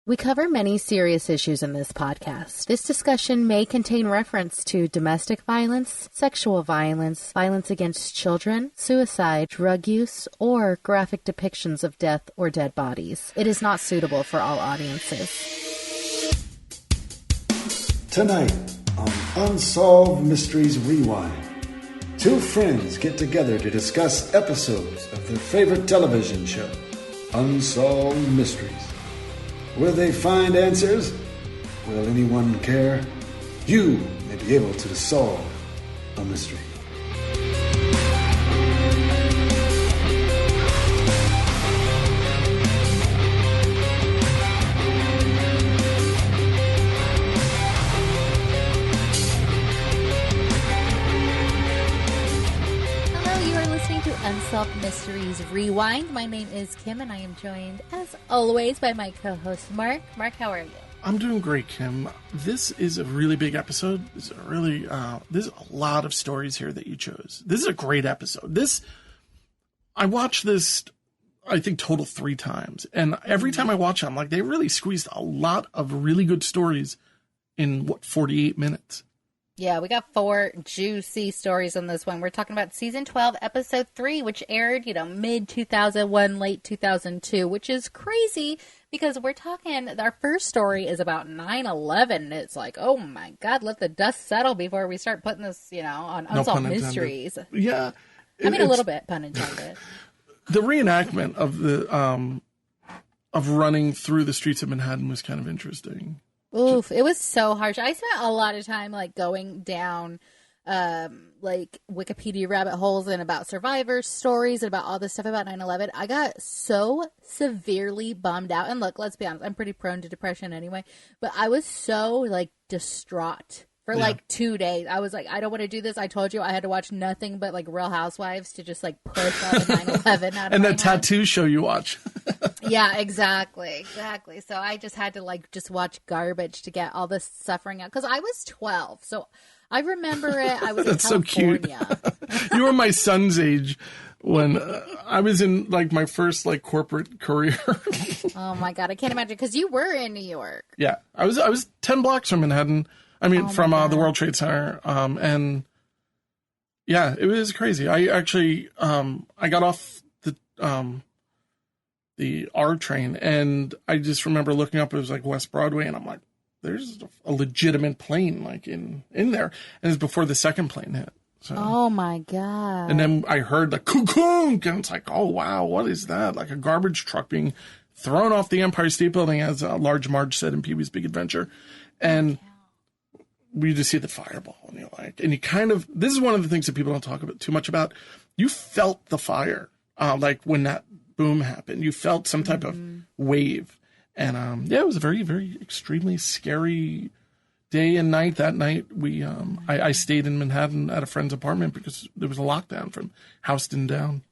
We cover many serious issues in this podcast. This discussion may contain reference to domestic violence, sexual violence, violence against children, suicide, drug use, or graphic depictions of death or dead bodies. It is not suitable for all audiences. Tonight on Unsolved Mysteries Rewind, two friends get together to discuss episodes of their favorite television show, Unsolved Mysteries. Will they find answers? Will anyone care? You may be able to solve a mystery. Unsolved Mysteries Rewind. My name is Kim, and I am joined, as always, by my co-host, Mark. Mark, how are you? I'm doing great, Kim. This is a really big episode. There's a lot of stories here that you chose. This is a great episode. I watched this, I think, total 3 times. And every time I watch it, I'm like, they really squeezed a lot of really good stories in, 48 minutes? Yeah, we got 4 juicy stories on this one. We're talking about season 12, episode 3, which aired, mid-2001, late 2002, which is crazy because we're talking, our first story is about 9/11. It's like, oh my God, let the dust settle before we start putting this, on Unsolved Mysteries. Yeah. A little bit, pun intended. The reenactment of of running through the streets of Manhattan was kind of interesting. Oof, it was so harsh. I spent a lot of time going down Wikipedia rabbit holes and about survivors stories and about all this stuff about 9/11. I got so severely bummed out. And look, let's be honest, I'm pretty prone to depression anyway, but I was so distraught for 2 days. I was like, I don't want to do this. I told you I had to watch nothing but Real Housewives to just push all the 9/11 out of and my the tattoo show you watch. Yeah, exactly. So I just had to just watch garbage to get all this suffering out because I was 12. So I remember it. I was in California. So cute. You were my son's age when I was in my first corporate career. Oh my God, I can't imagine because you were in New York. Yeah, I was 10 blocks from Manhattan. I mean, from the World Trade Center. And yeah, it was crazy. I actually I got off the R train, and I just remember looking up. It was West Broadway, and I'm like, "There's a legitimate plane in there." And it was before the second plane hit. So, oh my God! And then I heard the cuckoo, and it's like, "Oh wow, what is that?" Like a garbage truck being thrown off the Empire State Building, as Large Marge said in Pee-wee's Big Adventure, and we just see the fireball, and you're like, and you kind of. This is one of the things that people don't talk about too much about. You felt the fire, when that boom happened. You felt some type of wave. And it was a very, very extremely scary day and night. That night I stayed in Manhattan at a friend's apartment because there was a lockdown from Houston down.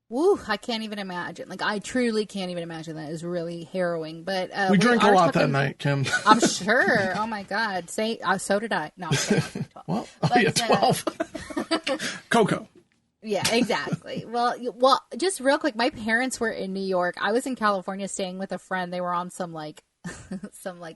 Woo, I can't even imagine. I truly can't even imagine. That is really harrowing. But we drank a lot that night, Kim. I'm sure. Oh my God. So did I. No, I'm kidding. Well, 12. Cocoa. Yeah, exactly. Well, just real quick, my parents were in New York. I was in California staying with a friend. They were on some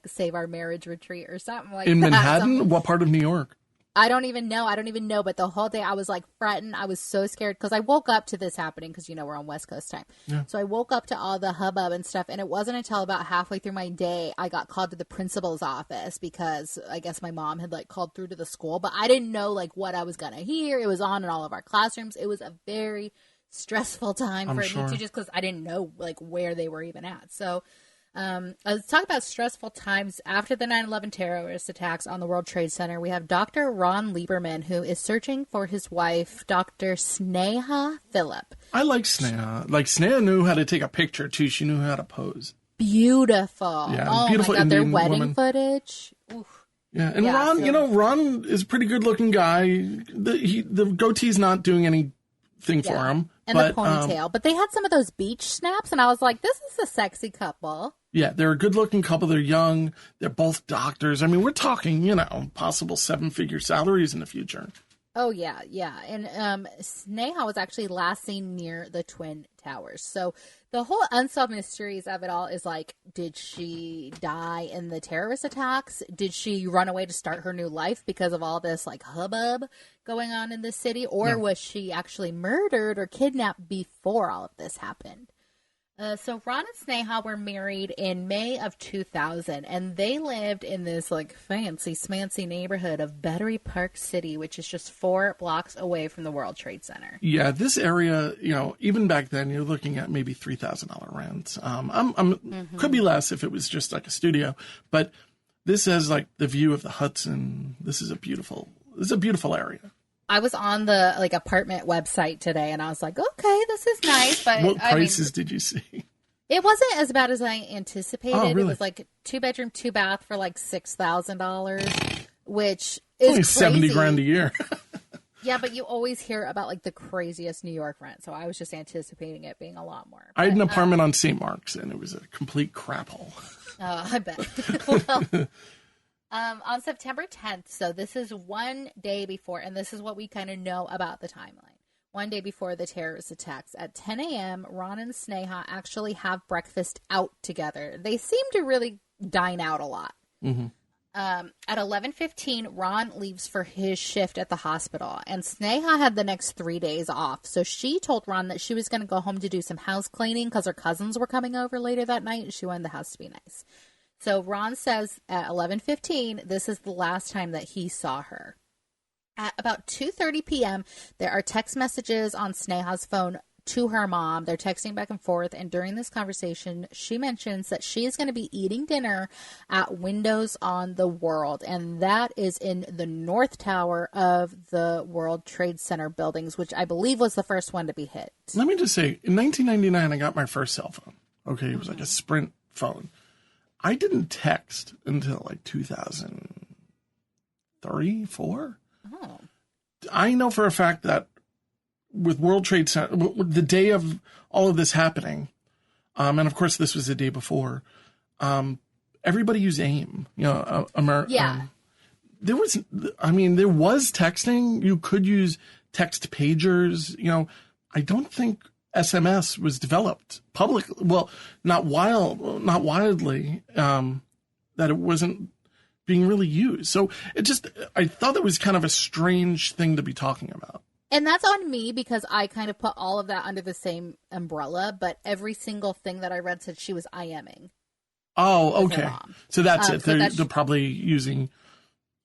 Save Our Marriage retreat or something like that. In Manhattan? What part of New York? I don't even know. But the whole day I was fretting. I was so scared because I woke up to this happening because, we're on West Coast time. Yeah. So I woke up to all the hubbub and stuff. And it wasn't until about halfway through my day, I got called to the principal's office because I guess my mom had called through to the school. But I didn't know what I was going to hear. It was on in all of our classrooms. It was a very stressful time for me too, just because I didn't know where they were even at. So let's talk about stressful times after the 9/11 terrorist attacks on the World Trade Center. We have Dr. Ron Lieberman, who is searching for his wife, Dr. Sneha Philip. I like Sneha. Sneha knew how to take a picture, too. She knew how to pose. Beautiful. Yeah, oh, beautiful my God. Indian Their wedding woman. footage. Oof. Yeah, and Ron, Ron is a pretty good-looking guy. The goatee's not doing anything for him. And the ponytail. But they had some of those beach snaps, and I was like, this is a sexy couple. Yeah, they're a good-looking couple. They're young. They're both doctors. I mean, we're talking, possible 7-figure salaries in the future. Oh, yeah, yeah. And Sneha was actually last seen near the Twin Towers. So The whole unsolved mysteries of it all is like, did she die in the terrorist attacks? Did she run away to start her new life because of all this like hubbub going on in the city? Or was she actually murdered or kidnapped before all of this happened? So Ron and Sneha were married in May of 2000, and they lived in this like fancy smancy neighborhood of Battery Park City, which is just 4 blocks away from the World Trade Center. Yeah, this area, even back then, you're looking at maybe $3,000 rents. Could be less if it was just like a studio, but this has like the view of the Hudson. This is a beautiful area. I was on the like apartment website today, and I was like, okay, this is nice. But what prices did you see? It wasn't as bad as I anticipated. Oh, really? It was like 2-bedroom, 2-bath for like $6,000, which is only crazy. $70,000 a year. Yeah, but you always hear about like the craziest New York rent, so I was just anticipating it being a lot more. I had an apartment on St. Mark's, and it was a complete crap hole. Oh, I bet. Well, on September 10th, so this is one day before, and this is what we kind of know about the timeline. One day before the terrorist attacks, at 10 a.m., Ron and Sneha actually have breakfast out together. They seem to really dine out a lot. Mm-hmm. At 11:15, Ron leaves for his shift at the hospital, and Sneha had the next 3 days off. So she told Ron that she was going to go home to do some house cleaning because her cousins were coming over later that night, and she wanted the house to be nice. So Ron says at 11:15, this is the last time that he saw her. At about 2:30 p.m., there are text messages on Sneha's phone to her mom. They're texting back and forth, and during this conversation, she mentions that she is going to be eating dinner at Windows on the World, and that is in the North Tower of the World Trade Center buildings, which I believe was the first one to be hit. Let me just say, in 1999, I got my first cell phone. Okay, it was like a Sprint phone. I didn't text until like 2003, 4. Oh. I know for a fact that with World Trade Center, the day of all of this happening, and of course this was the day before, everybody used AIM. Yeah. There was texting. You could use text pagers. I don't think SMS was developed publicly. Well, not widely, that it wasn't being really used. So I thought it was kind of a strange thing to be talking about. And that's on me because I kind of put all of that under the same umbrella, but every single thing that I read said she was IMing. Oh, okay. So that's it. They're probably using,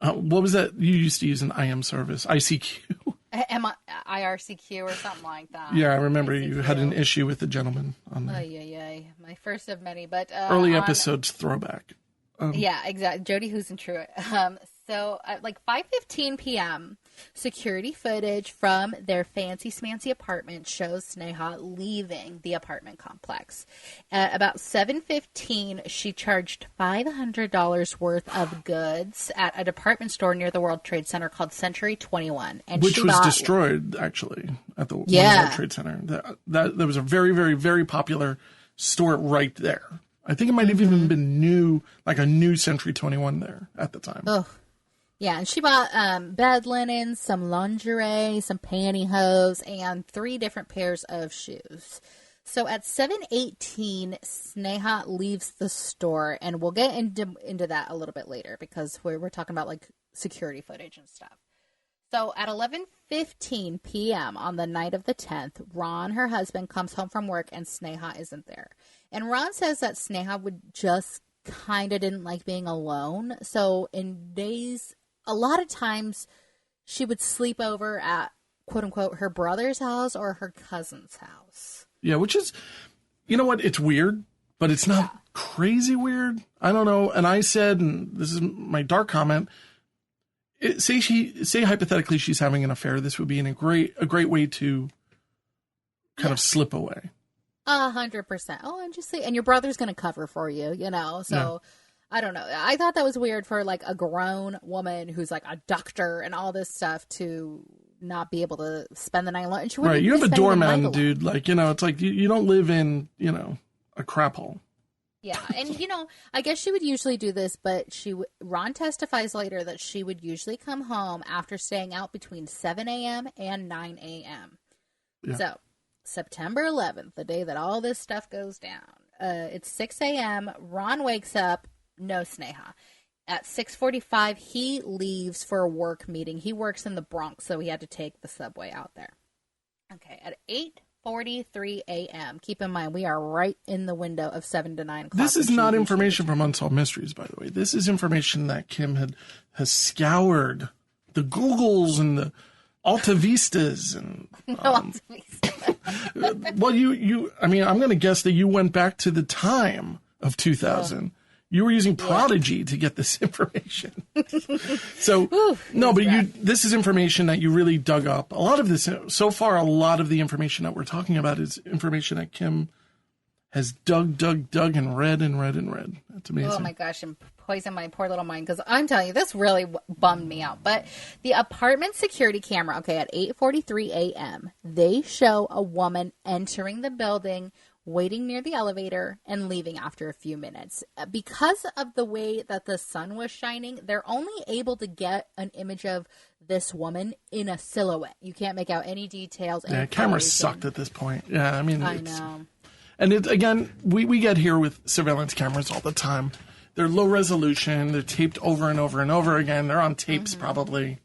what was that? You used to use an IM service, ICQ. IRCQ or something like that. Yeah, I remember ICQ. You had an issue with the gentleman on there. My first of many, but early episodes throwback. Yeah, exactly. Jody Who's in Truett. So at like 5:15 p.m., security footage from their fancy smancy apartment shows Sneha leaving the apartment complex. At about 7:15, she charged $500 worth of goods at a department store near the World Trade Center called Century 21. And which was destroyed, actually, at the World Trade Center. That was a very, very, very popular store right there. I think it might have even been new, like a new Century 21 there at the time. Oh, yeah. And she bought bed linens, some lingerie, some pantyhose, and 3 different pairs of shoes. So at 7:18, Sneha leaves the store, and we'll get into that a little bit later because we're talking about like security footage and stuff. So at 11:15 p.m. on the night of the 10th, Ron, her husband, comes home from work, and Sneha isn't there. And Ron says that Sneha would just kind of didn't like being alone. So in days, a lot of times she would sleep over at, quote unquote, her brother's house or her cousin's house. Yeah, which is, you know what? It's weird, but it's not crazy weird. I don't know. And I said, and this is my dark comment, say hypothetically she's having an affair. This would be a great way to kind of slip away. 100%. Oh, and your brother's going to cover for you, so I don't know. I thought that was weird for like a grown woman who's like a doctor and all this stuff to not be able to spend the night alone. And she wouldn't you have a doorman, dude. Like, it's like you don't live in, a crap hole. Yeah. And, I guess she would usually do this, but Ron testifies later that she would usually come home after staying out between 7 a.m. and 9 a.m. Yeah. So September 11th, the day that all this stuff goes down. It's 6 a.m. Ron wakes up. No, Sneha. At 6:45, he leaves for a work meeting. He works in the Bronx, so he had to take the subway out there. Okay, at 8:43 a.m. Keep in mind, we are right in the window of 7 to 9 o'clock. This is not information from Unsolved Mysteries, by the way. This is information that Kim has scoured the Googles and the Alta Vistas and Alta Vista. well, I mean, I'm going to guess that you went back to the time of 2000. You were using Prodigy to get this information. So, this is information that you really dug up. A lot of this, so far, a lot of the information that we're talking about is information that Kim has dug and read. That's amazing. Oh my gosh, and poisoned my poor little mind, because I'm telling you, this really bummed me out. But the apartment security camera, at 8:43 a.m., they show a woman entering the building, waiting near the elevator, and leaving after a few minutes. Because of the way that the sun was shining, they're only able to get an image of this woman in a silhouette. You can't make out any details. Yeah, cameras sucked at this point. Yeah, I mean, I know. And again, we get here with surveillance cameras all the time. They're low resolution. They're taped over and over and over again. They're on tapes probably.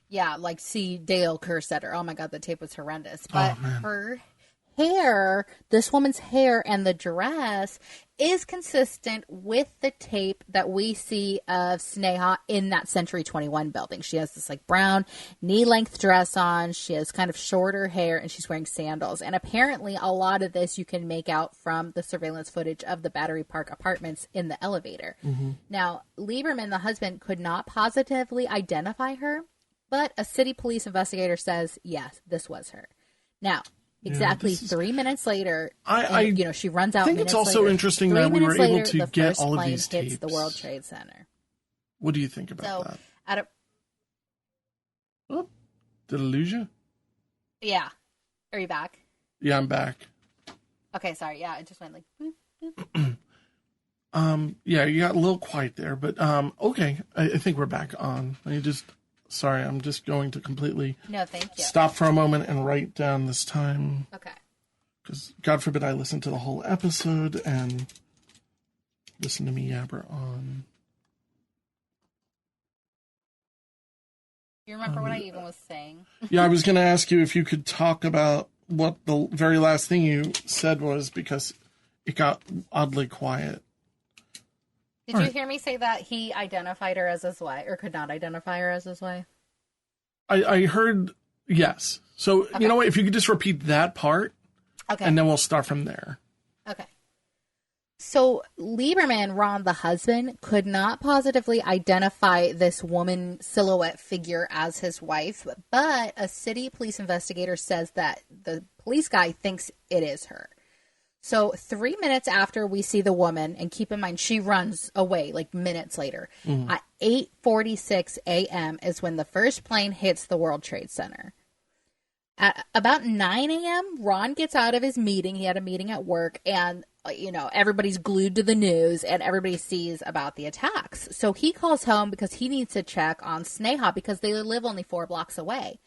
Yeah, like see Dale Kersetter. Oh my God, the tape was horrendous. But her hair, this woman's hair and the dress is consistent with the tape that we see of Sneha in that Century 21 building. She has this like brown knee-length dress on. She has kind of shorter hair and she's wearing sandals. And apparently a lot of this you can make out from the surveillance footage of the Battery Park apartments in the elevator. Now, Lieberman, the husband, could not positively identify her, but a city police investigator says, yes, this was her. Now, exactly 3 minutes later, she runs out. I think it's also interesting that we were able to get all of these tapes. The World Trade Center. What do you think about that? Did I lose you? Yeah. Are you back? Yeah, I'm back. Okay, sorry. Yeah, it just went like boop, boop. Yeah, you got a little quiet there, but okay. I think we're back on. Sorry, I'm just going to completely stop for a moment and write down this time. Okay. Because God forbid I listen to the whole episode and listen to me yabber on. Do you remember what I even was saying? Yeah, I was going to ask you if you could talk about what the very last thing you said was, because it got oddly quiet. Did you hear me say that he identified her as his wife, or could not identify her as his wife? I heard yes. So, you know what? If you could just repeat that part, and then we'll start from there. Okay. So, Lieberman, Ron, the husband, could not positively identify this woman silhouette figure as his wife, but a city police investigator says that the police guy thinks it is her. So 3 minutes after we see the woman, and keep in mind, she runs away like minutes later. At 8:46 a.m. is when the first plane hits the World Trade Center. At about 9 a.m., Ron gets out of his meeting. He had a meeting at work, and, everybody's glued to the news, and everybody sees about the attacks. So he calls home because he needs to check on Sneha because they live only 4 blocks away.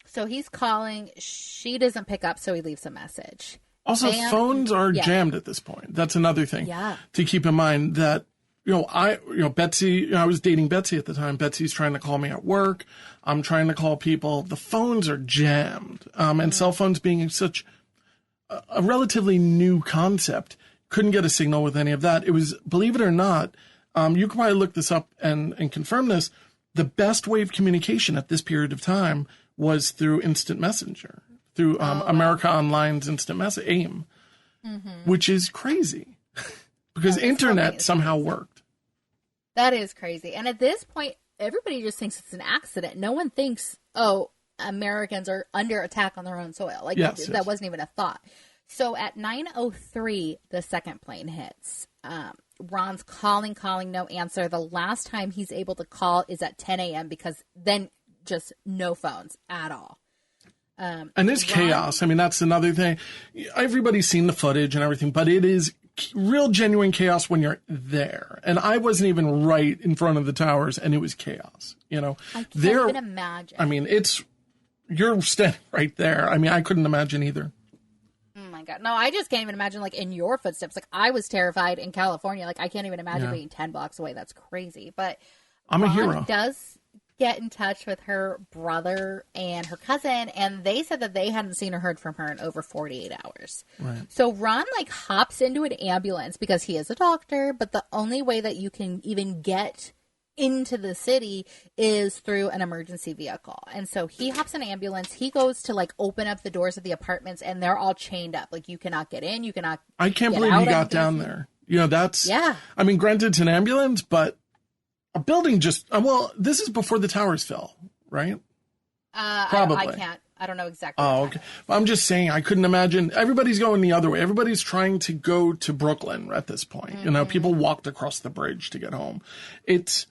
So he's calling. She doesn't pick up, so he leaves a message. Also, phones are jammed at this point. That's another thing to keep in mind, that, Betsy, I was dating Betsy at the time. Betsy's trying to call me at work. I'm trying to call people. The phones are jammed. And cell phones being such a relatively new concept, couldn't get a signal with any of that. It was, believe it or not, you can probably look this up and confirm this. The best way of communication at this period of time was through instant messenger. Through America Online's instant message, AIM, which is crazy because internet somehow worked. That is crazy. And at this point, everybody just thinks it's an accident. No one thinks, Americans are under attack on their own soil. That wasn't even a thought. So at 9:03, the second plane hits. Ron's calling, no answer. The last time he's able to call is at 10 a.m. because then just no phones at all. And there's chaos. I mean, that's another thing. Everybody's seen the footage and everything, but it is real genuine chaos when you're there. And I wasn't even right in front of the towers, and it was chaos. I can't even imagine. I mean, you're standing right there. I mean, I couldn't imagine either. God. No, I just can't even imagine, like, in your footsteps. Like, I was terrified in California. Like, I can't even imagine being 10 blocks away. That's crazy. But I'm a hero. Does get in touch with her brother and her cousin, and they said that they hadn't seen or heard from her in over 48 hours. Right. So Ron, like, hops into an ambulance because he is a doctor, but the only way that you can even get into the city is through an emergency vehicle. And so he hops in an ambulance. He goes to, like, open up the doors of the apartments, and they're all chained up. Like, you cannot get in, you cannot I can't believe he got down there. You know, that's... Yeah. I mean, granted, it's an ambulance, but a building just... well, this is before the towers fell, right? Probably. I don't know exactly. Oh, okay. I'm just saying, I couldn't imagine. Everybody's going the other way. Everybody's trying to go to Brooklyn at this point. Mm-hmm. You know, people walked across the bridge to get home. It's...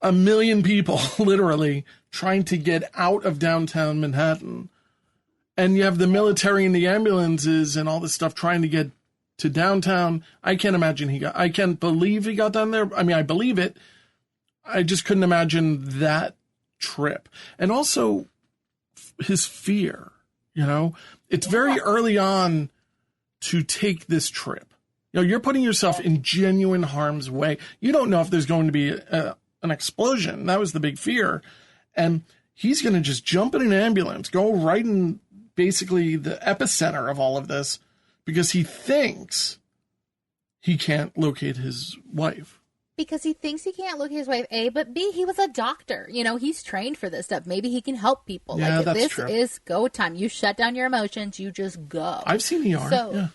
a million people literally trying to get out of downtown Manhattan. And you have the military and the ambulances and all this stuff trying to get to downtown. I can't imagine I can't believe he got down there. I mean, I believe it. I just couldn't imagine that trip. And also his fear, you know, it's very early on to take this trip. You know, you're putting yourself in genuine harm's way. You don't know if there's going to be an explosion. That was the big fear. And he's going to just jump in an ambulance, go right in basically the epicenter of all of this because he thinks he can't locate his wife. Because he thinks he can't locate his wife, A, but B, he was a doctor. You know, he's trained for this stuff. Maybe he can help people. Yeah, like, that's this true. is go time. You shut down your emotions. You just go. I've seen ER. So, yeah.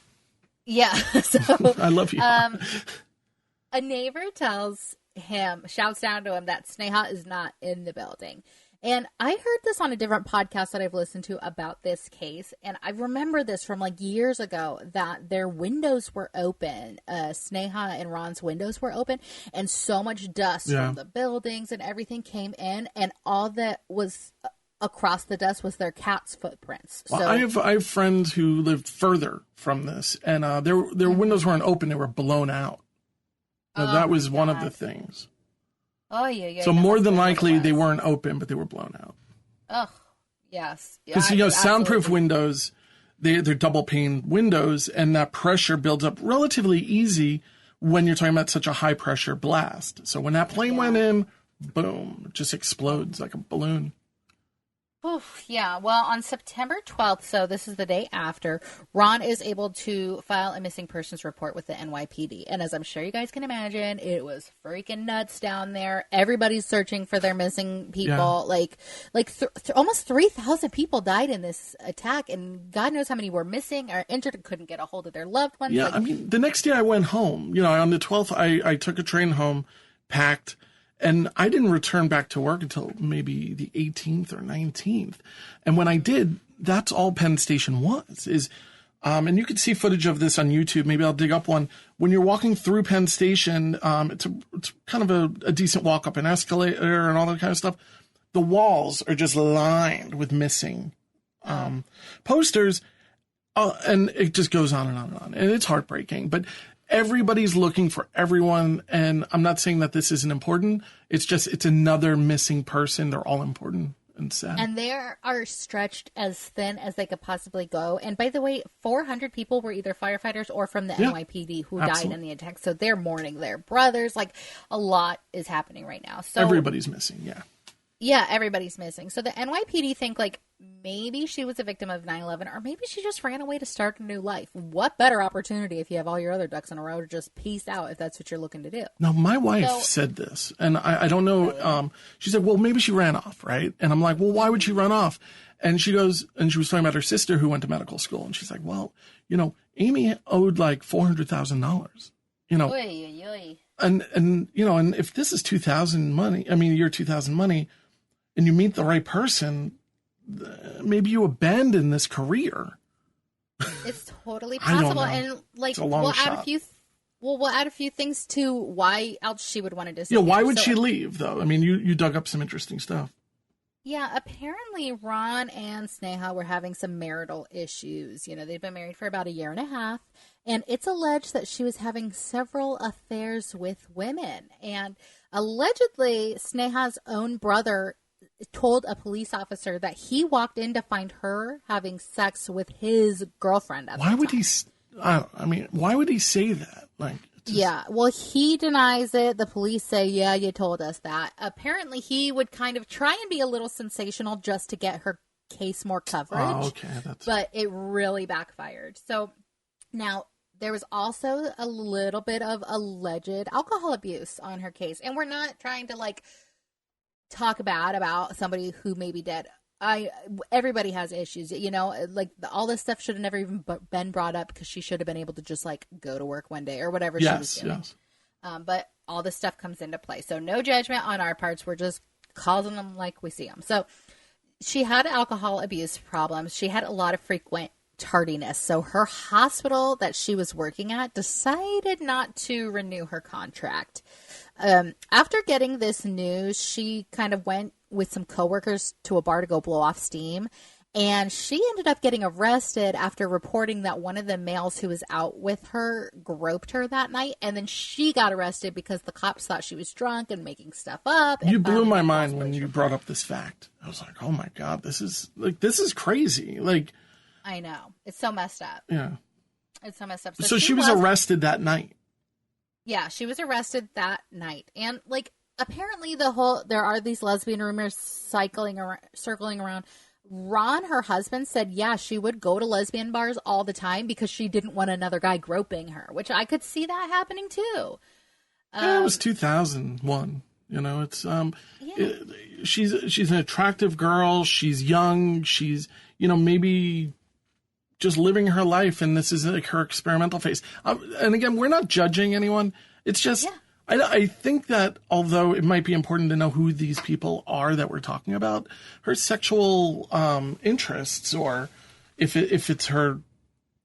Yeah. So I love you. A neighbor shouts down to him that Sneha is not in the building. And I heard this on a different podcast that I've listened to about this case. And I remember this from, like, years ago that their windows were open. Sneha and Ron's windows were open. And so much dust from the buildings and everything came in. And all that was across the dust was their cat's footprints. Well, so, I have friends who lived further from this, and their windows weren't open; they were blown out. That was one of the things. Oh yeah. So more than likely, they weren't open, but they were blown out. Oh, yes. Because soundproof windows, they're double pane windows, and that pressure builds up relatively easy when you're talking about such a high pressure blast. So when that plane went in, boom, it just explodes like a balloon. Oof, yeah. Well, on September 12th, so this is the day after, Ron is able to file a missing persons report with the NYPD. And as I'm sure you guys can imagine, it was freaking nuts down there. Everybody's searching for their missing people. Yeah. Almost 3,000 people died in this attack, and God knows how many were missing or injured and couldn't get a hold of their loved ones. Yeah, I mean, the next day I went home. You know, on the 12th, I took a train home, packed, and I didn't return back to work until maybe the 18th or 19th. And when I did, that's all Penn Station was. And you can see footage of this on YouTube. Maybe I'll dig up one. When you're walking through Penn Station, it's kind of a decent walk up an escalator and all that kind of stuff. The walls are just lined with missing posters. And it just goes on and on and on. And it's heartbreaking. But everybody's looking for everyone, and I'm not saying that this isn't important. It's another missing person. They're all important and sad. And they are stretched as thin as they could possibly go. And by the way, 400 people were either firefighters or from the NYPD who died in the attack. So they're mourning their brothers. Like, a lot is happening right now. So everybody's missing, Yeah, everybody's missing. So the NYPD think, like, maybe she was a victim of 9/11, or maybe she just ran away to start a new life. What better opportunity if you have all your other ducks in a row to just peace out if that's what you're looking to do? Now, my wife said this, and I don't know. Really? She said, well, maybe she ran off, right? And I'm like, well, why would she run off? And she goes, and she was talking about her sister who went to medical school. And she's like, well, you know, Amy owed like $400,000, you know. Oy, oy, oy. And, you know, and if this is 2000 money, I mean, year 2000 money, and you meet the right person, maybe you abandon this career. It's totally possible. And like, we'll add a few things to why else she would want to disappear. Yeah, why would she leave though? I mean, you dug up some interesting stuff. Yeah, apparently Ron and Sneha were having some marital issues. You know, they'd been married for about a year and a half, and it's alleged that she was having several affairs with women. And allegedly, Sneha's own brother told a police officer that he walked in to find her having sex with his girlfriend at the time. Why would he say that? Like, yeah, well, he denies it. The police say, yeah, you told us that. Apparently, he would kind of try and be a little sensational just to get her case more coverage. Oh, okay. But it really backfired. So now there was also a little bit of alleged alcohol abuse on her case. And we're not trying to like talk bad about somebody who may be dead. Everybody has issues, you know, like all this stuff should have never even been brought up because she should have been able to just like go to work one day or whatever she was doing. Yes. But all this stuff comes into play. So no judgment on our parts. We're just calling them like we see them. So she had alcohol abuse problems. She had a lot of frequent tardiness. So her hospital that she was working at decided not to renew her contract. After getting this news, she kind of went with some coworkers to a bar to go blow off steam. And she ended up getting arrested after reporting that one of the males who was out with her groped her that night. And then she got arrested because the cops thought she was drunk and making stuff up. You blew my mind when you brought up this fact. I was like, oh my God, this is crazy. Like, I know. It's so messed up. Yeah. It's so messed up. So she was arrested that night. Yeah, she was arrested that night. And like, apparently there are these lesbian rumors circling around. Ron, her husband, said, yeah, she would go to lesbian bars all the time because she didn't want another guy groping her, which I could see that happening too. It was 2001. You know, it's she's an attractive girl. She's young. She's, you know, maybe just living her life, and this is like her experimental phase. And again, we're not judging anyone. It's just. Yeah. I think that although it might be important to know who these people are that we're talking about, her sexual interests, or if it's her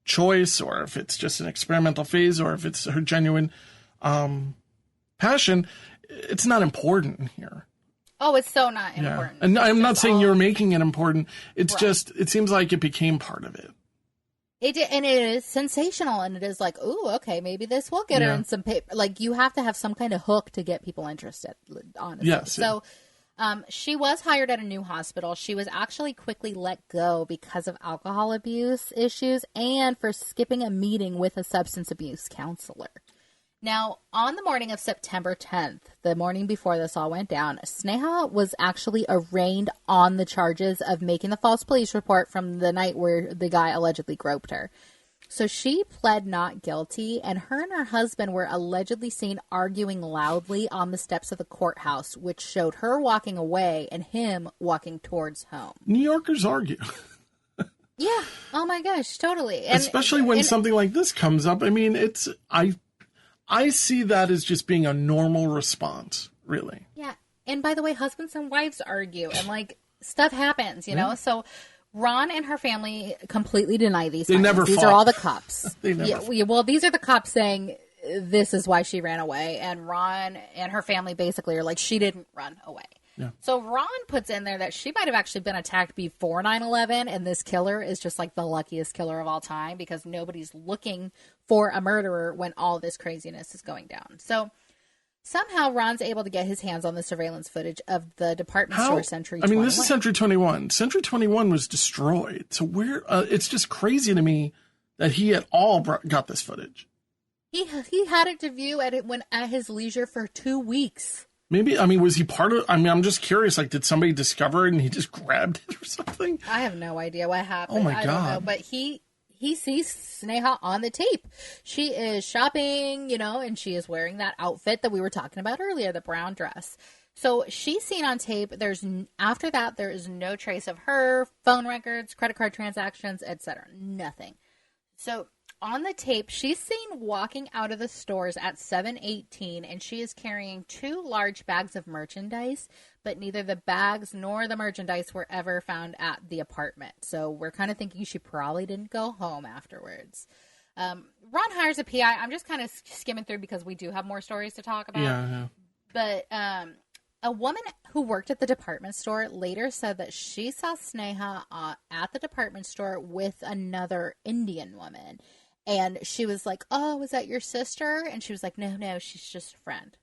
choice, or if it's just an experimental phase, or if it's her genuine passion, it's not important here. Oh, it's so not important. And I'm not saying you're making it important. It's just, it seems like it became part of it. And it is sensational, and it is like, ooh, okay, maybe this will get her in some paper. Like, you have to have some kind of hook to get people interested, honestly. Yes. So, she was hired at a new hospital. She was actually quickly let go because of alcohol abuse issues and for skipping a meeting with a substance abuse counselor. Now, on the morning of September 10th, the morning before this all went down, Sneha was actually arraigned on the charges of making the false police report from the night where the guy allegedly groped her. So she pled not guilty, and her and her husband were allegedly seen arguing loudly on the steps of the courthouse, which showed her walking away and him walking towards home. New Yorkers argue. Yeah. Oh my gosh, totally. And, especially when something like this comes up. I mean, I see that as just being a normal response, really. Yeah. And by the way, husbands and wives argue, and like stuff happens, you know? So Ron and her family completely deny these. They never These fought. are all the cops. They never fought. Well, these are the cops saying this is why she ran away. And Ron and her family basically are like, she didn't run away. Yeah. So Ron puts in there that she might have actually been attacked before 9/11, and this killer is just like the luckiest killer of all time because nobody's looking for a murderer when all this craziness is going down. So somehow Ron's able to get his hands on the surveillance footage of the department store Century 21. I mean, this is Century 21. Century 21 was destroyed. So it's just crazy to me that he at all got this footage. He had it to view at his leisure for 2 weeks. Maybe, I mean, was he part of, I mean, I'm just curious, like, did somebody discover it and he just grabbed it or something? I have no idea what happened. Oh my God. I don't know, but he sees Sneha on the tape. She is shopping, you know, and she is wearing that outfit that we were talking about earlier, the brown dress. So she's seen on tape. After that, there is no trace of her, phone records, credit card transactions, etc. Nothing. So on the tape, she's seen walking out of the stores at 7:18, and she is carrying 2 large bags of merchandise, but neither the bags nor the merchandise were ever found at the apartment. So we're kind of thinking she probably didn't go home afterwards. Ron hires a PI. I'm just kind of skimming through because we do have more stories to talk about. Yeah. But a woman who worked at the department store later said that she saw Sneha at the department store with another Indian woman. And she was like, oh, was that your sister? And she was like, no, she's just a friend.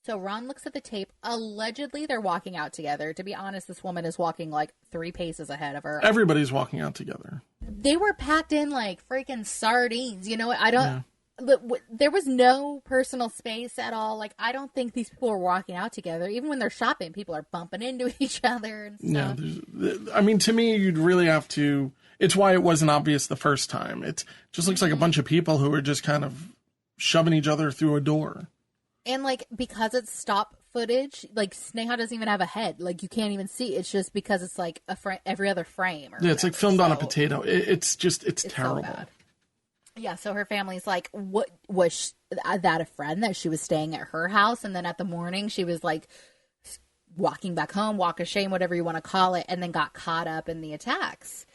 So Ron looks at the tape. Allegedly, they're walking out together. To be honest, this woman is walking like 3 paces ahead of her. Everybody's walking out together. They were packed in like freaking sardines. You know what? I don't... Yeah. There was no personal space at all. Like, I don't think these people are walking out together. Even when they're shopping, people are bumping into each other and stuff. Yeah, I mean, to me, you'd really have to... It's why it wasn't obvious the first time. It just looks like a bunch of people who are just kind of shoving each other through a door. And, like, because it's stop footage, like, Sneha doesn't even have a head. Like, you can't even see. It's just because it's, like, every other frame. Or yeah, it's like filmed on a potato. It's terrible. So bad. Yeah, so her family's like, what was that a friend that she was staying at her house? And then at the morning, she was, like, walking back home, walk of shame, whatever you want to call it, and then got caught up in the attacks.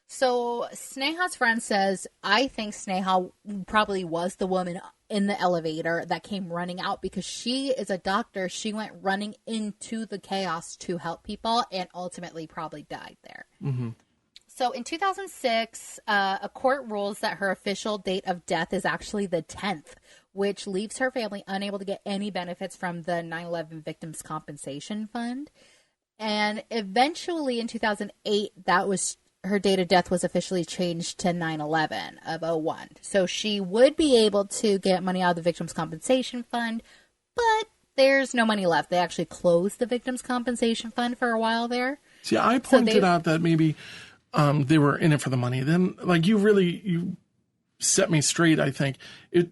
So Sneha's friend says, I think Sneha probably was the woman in the elevator that came running out because she is a doctor. She went running into the chaos to help people and ultimately probably died there. Mm-hmm. So in 2006, a court rules that her official date of death is actually the 10th, which leaves her family unable to get any benefits from the 9/11 Victims Compensation Fund. And eventually in 2008, her date of death was officially changed to 9/11 of 01. So she would be able to get money out of the Victims Compensation Fund, but there's no money left. They actually closed the Victims Compensation Fund for a while there. See, I pointed out that maybe they were in it for the money. Then, like, you set me straight, I think. It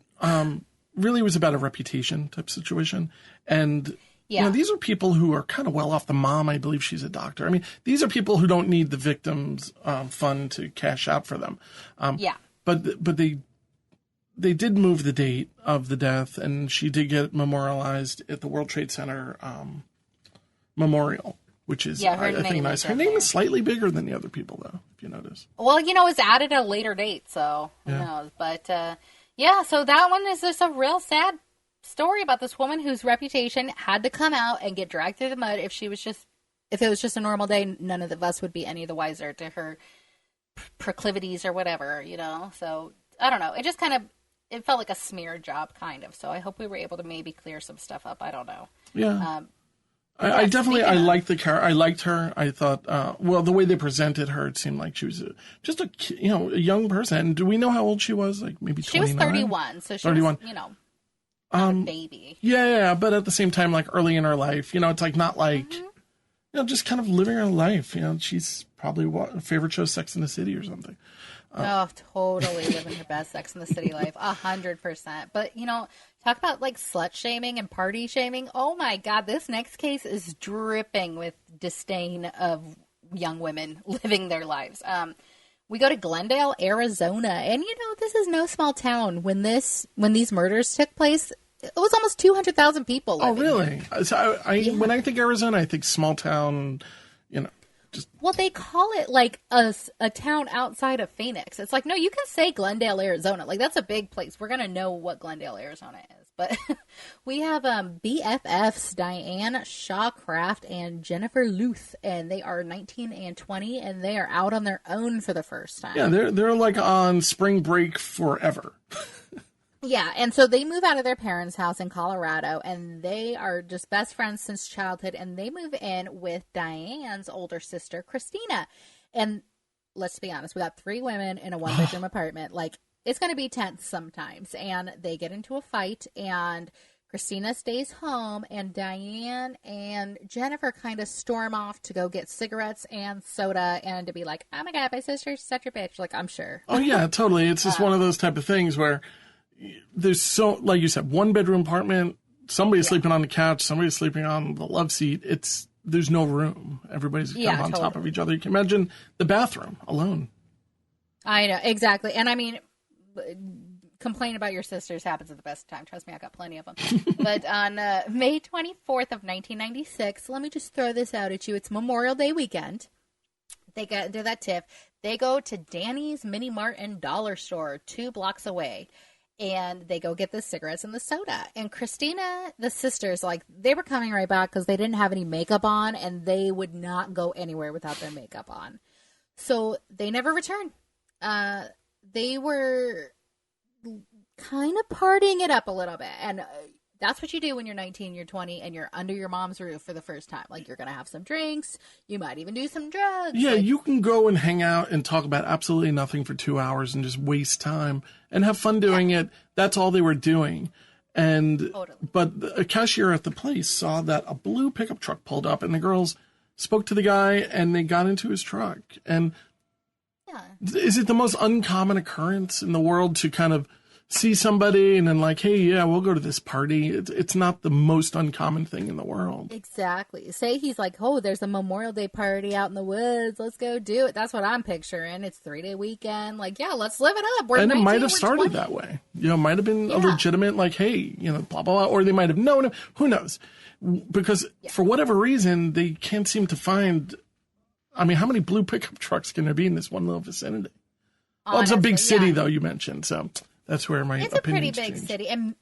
really was about a reputation type situation. And... yeah. You know, these are people who are kind of well off. The mom, I believe she's a doctor. I mean, these are people who don't need the victims fund to cash out for them. But they did move the date of the death, and she did get memorialized at the World Trade Center memorial, which is, I think, nice. Her name is slightly bigger than the other people, though, if you notice. Well, you know, it's added at a later date, so who knows. But, so that one is just a real sad story about this woman whose reputation had to come out and get dragged through the mud. If it was just a normal day, none of us would be any the wiser to her proclivities or whatever, you know. So I don't know. It just it felt like a smear job, kind of. So I hope we were able to maybe clear some stuff up. I don't know. Yeah. I definitely liked the character. I liked her. I thought, the way they presented her, it seemed like she was just a young person. And do we know how old she was? Like maybe 29? She was 31. So she 31. Was, a baby. Yeah, but at the same time, like early in her life, it's like not like, just kind of living her life. She's probably favorite show, Sex in the City or something. Totally living her best Sex in the City life, 100%. But talk about like slut shaming and party shaming. Oh my God, this next case is dripping with disdain of young women living their lives. We go to Glendale, Arizona, and this is no small town. When these murders took place, it was almost 200,000 people living. Oh, really? So when I think Arizona, I think small town, just... Well, they call it like a town outside of Phoenix. It's like, no, you can say Glendale, Arizona. Like, that's a big place. We're going to know what Glendale, Arizona is. But we have BFFs, Diane Shawcroft and Jennifer Lueth, and they are 19 and 20, and they are out on their own for the first time. Yeah, they're like on spring break forever. Yeah, and so they move out of their parents' house in Colorado, and they are just best friends since childhood, and they move in with Diane's older sister, Christina. And let's be honest, we got 3 women in a 1-bedroom apartment. Like, it's going to be tense sometimes. And they get into a fight, and Christina stays home, and Diane and Jennifer kind of storm off to go get cigarettes and soda and to be like, oh my God, my sister's such a bitch. Like, I'm sure. Oh, yeah, totally. It's just one of those type of things where there's so, like you said, 1-bedroom apartment, somebody's sleeping on the couch, somebody's sleeping on the love seat. There's no room. Everybody's kind of on top of each other. You can imagine the bathroom alone. I know, exactly. And I mean, complain about your sisters happens at the best time. Trust me, I got plenty of them. But on May 24th of 1996, let me just throw this out at you. It's Memorial Day weekend. They do that tip. They go to Danny's Mini Mart and Dollar Store 2 blocks away. And they go get the cigarettes and the soda. And Christina, the sisters, like, they were coming right back because they didn't have any makeup on, and they would not go anywhere without their makeup on. So they never returned. They were kind of partying it up a little bit. And that's what you do when you're 19, you're 20, and you're under your mom's roof for the first time. Like, you're going to have some drinks. You might even do some drugs. Yeah, like, you can go and hang out and talk about absolutely nothing for 2 hours and just waste time and have fun doing it. That's all they were doing. And Totally. But a cashier at the place saw that a blue pickup truck pulled up, and the girls spoke to the guy, and they got into his truck. And is it the most uncommon occurrence in the world to kind of see somebody and then like, hey, yeah, we'll go to this party? It's not the most uncommon thing in the world. Exactly. Say he's like, oh, there's a Memorial Day party out in the woods. Let's go do it. That's what I'm picturing. It's 3-day weekend. Like, yeah, let's live it up. And it might have started that way. You know, it might have been a legitimate, like, hey, you know, blah, blah, blah. Or they might have known him. Who knows? Because for whatever reason, they can't seem to find. I mean, how many blue pickup trucks can there be in this one little vicinity? Well, it's a big city, though, you mentioned. So that's where my opinions It's a pretty big change. city. And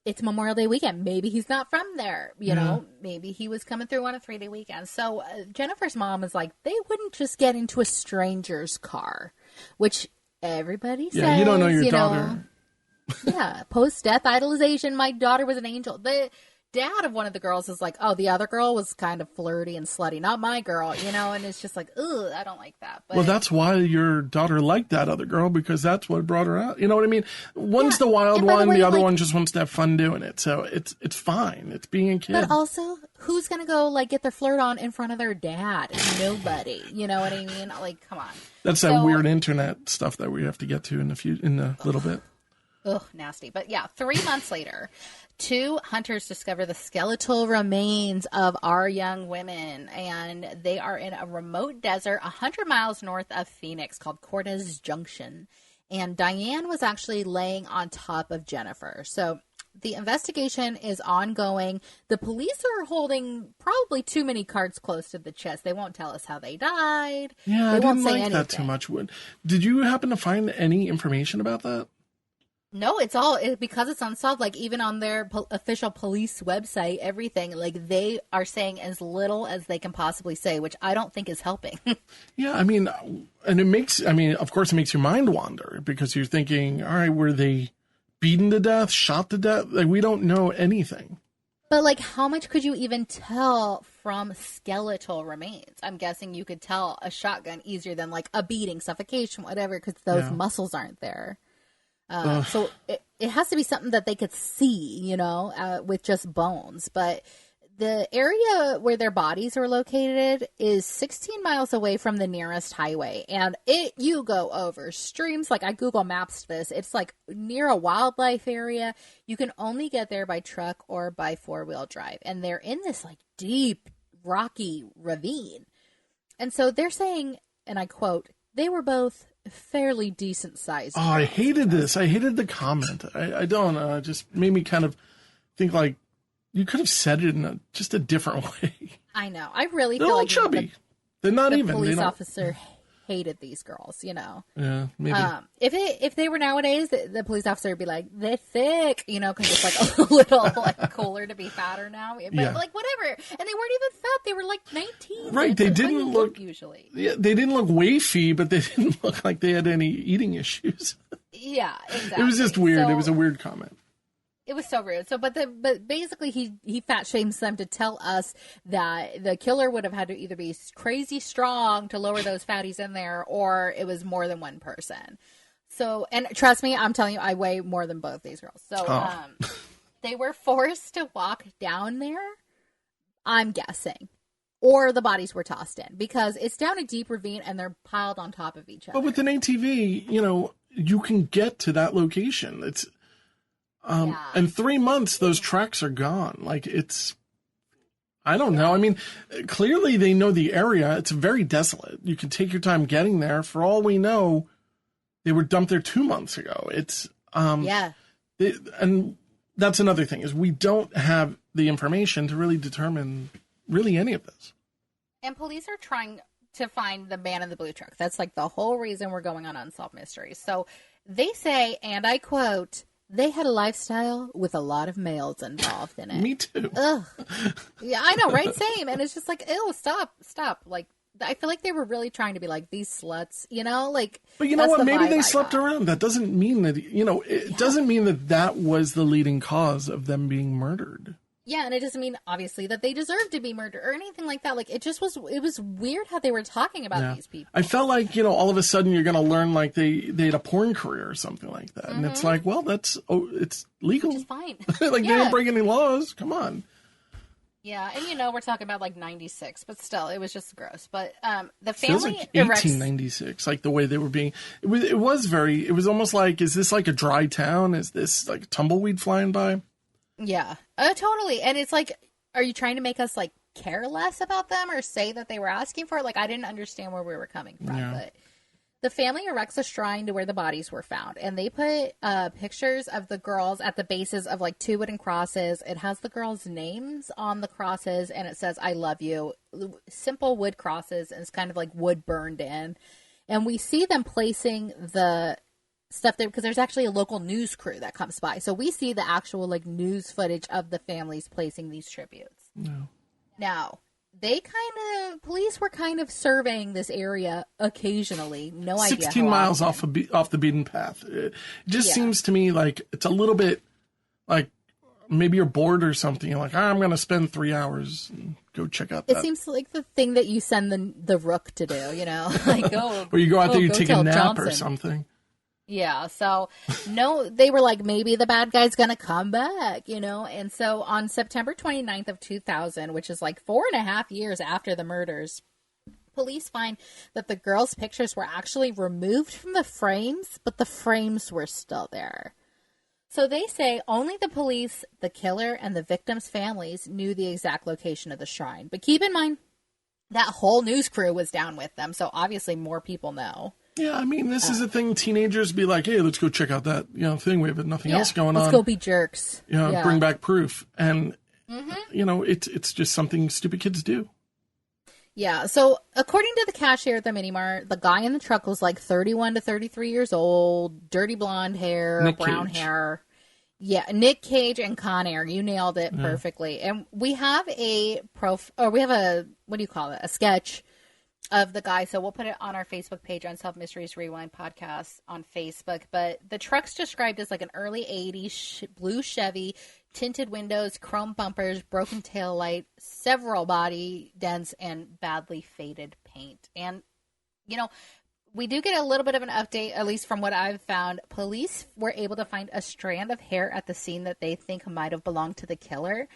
it's Memorial Day weekend. Maybe he's not from there. You know, maybe he was coming through on a 3-day weekend. So Jennifer's mom is like, they wouldn't just get into a stranger's car, which everybody says. Yeah, you don't know your daughter. Yeah, post-death idolization. My daughter was an angel. The dad of one of the girls is like, oh, the other girl was kind of flirty and slutty, not my girl, you know, and it's just like, ugh, I don't like that. But, well, that's why your daughter liked that other girl, because that's what brought her out. You know what I mean? One's the wild one, the other one just wants to have fun doing it. So it's fine. It's being a kid. But also, who's going to go, like, get their flirt on in front of their dad? Nobody. You know what I mean? Like, come on. That's that weird internet stuff that we have to get to in a little bit. Ugh, nasty. But yeah, 3 months later, 2 hunters discover the skeletal remains of our young women, and they are in a remote desert 100 miles north of Phoenix called Cortez Junction. And Diane was actually laying on top of Jennifer. So the investigation is ongoing. The police are holding probably too many cards close to the chest. They won't tell us how they died. Yeah, they I didn't like that too much. Did you happen to find any information about that? No, it's all because it's unsolved. Like, even on their official police website, everything, like, they are saying as little as they can possibly say, which I don't think is helping. Yeah, I mean, and of course it makes your mind wander, because you're thinking, all right, were they beaten to death, shot to death? Like, we don't know anything. But, like, how much could you even tell from skeletal remains? I'm guessing you could tell a shotgun easier than, like, a beating, suffocation, whatever, because those muscles aren't there. So it has to be something that they could see, you know, with just bones. But the area where their bodies are located is 16 miles away from the nearest highway. And you go over streams. Like, I Google Maps this. It's like near a wildlife area. You can only get there by truck or by 4-wheel drive. And they're in this, like, deep, rocky ravine. And so they're saying, and I quote, they were both fairly decent sized. Oh, I hated this. I hated the comment. I don't know. It just made me kind of think, like, you could have said it in just a different way. I know. I really They're feel all like chubby. They're not even. The police officer hated these girls, you know. Yeah, maybe. If they were nowadays, the police officer would be like, they're thick, you know, because it's like a little like cooler to be fatter now. But like, whatever. And they weren't even fat. They were like 19. Right. They didn't look usually. Yeah, they didn't look wafy, but they didn't look like they had any eating issues. Yeah, exactly. It was just weird. It was a weird comment. It was so rude. So, but basically he fat shames them to tell us that the killer would have had to either be crazy strong to lower those fatties in there, or it was more than one person. So, and trust me, I'm telling you, I weigh more than both these girls. So, they were forced to walk down there, I'm guessing, or the bodies were tossed in, because it's down a deep ravine and they're piled on top of each other. But with an ATV, you know, you can get to that location. It's in 3 months, those tracks are gone. Like, it's, I don't know. I mean, clearly they know the area. It's very desolate. You can take your time getting there. For all we know, they were dumped there 2 months ago. It's, and that's another thing, is we don't have the information to really determine really any of this. And police are trying to find the man in the blue truck. That's like the whole reason we're going on Unsolved Mysteries. So they say, and I quote, they had a lifestyle with a lot of males involved in it. Me too. Ugh. Yeah, I know, right? Same. And it's just like, ew, stop. Like, I feel like they were really trying to be like, these sluts, you know, like. But you know what? Maybe they slept around. That doesn't mean that, you know, it doesn't mean that that was the leading cause of them being murdered. Yeah, and it doesn't mean, obviously, that they deserve to be murdered or anything like that. Like, it was weird how they were talking about these people. I felt like, you know, all of a sudden you're going to learn, like, they had a porn career or something like that. And it's like, well, it's legal. Which is fine. Like, they didn't break any laws. Come on. Yeah, and, you know, we're talking about, like, 96, but still, it was just gross. But the Feels family like 1896, like, the way they were being... It was almost like, is this like a dry town? Is this, like, tumbleweed flying by? Yeah, totally. And it's like, are you trying to make us like care less about them or say that they were asking for it? Like, I didn't understand where we were coming from. Yeah. But the family erects a shrine to where the bodies were found, and they put pictures of the girls at the bases of like 2 wooden crosses. It has the girls' names on the crosses, and it says "I love you." Simple wood crosses, and it's kind of like wood burned in. And we see them placing the stuff there because there's actually a local news crew that comes by, so we see the actual like news footage of the families placing these tributes. No. Now police were kind of surveying this area occasionally. No idea. 16 miles off the beaten path. It just seems to me like it's a little bit like maybe you're bored or something. You're like, I'm going to spend 3 hours and go check out that. It seems like the thing that you send the rook to do, you know, like or you go out there, you take a nap Johnson. Or something. Yeah, so no, they were like, maybe the bad guy's going to come back, you know? And so on September 29th of 2000, which is like 4.5 years after the murders, police find that the girls' pictures were actually removed from the frames, but the frames were still there. So they say only the police, the killer, and the victims' families knew the exact location of the shrine. But keep in mind, that whole news crew was down with them, so obviously more people know. Yeah, I mean, this is a thing teenagers be like, hey, let's go check out that, you know, thing. We have nothing else going on. Let's go be jerks. You know, bring back proof. And, you know, it's just something stupid kids do. Yeah, so according to the cashier at the mini mart, the guy in the truck was like 31 to 33 years old, dirty blonde hair, brown hair. Yeah, Nick Cage and Con Air. You nailed it perfectly. And we have a sketch of the guy, so we'll put it on our Facebook page, Unsolved Mysteries Rewind Podcast on Facebook. But the truck's described as like an early 80s blue Chevy, tinted windows, chrome bumpers, broken tail light, several body dents, and badly faded paint. And, you know, we do get a little bit of an update, at least from what I've found. Police were able to find a strand of hair at the scene that they think might have belonged to the killer.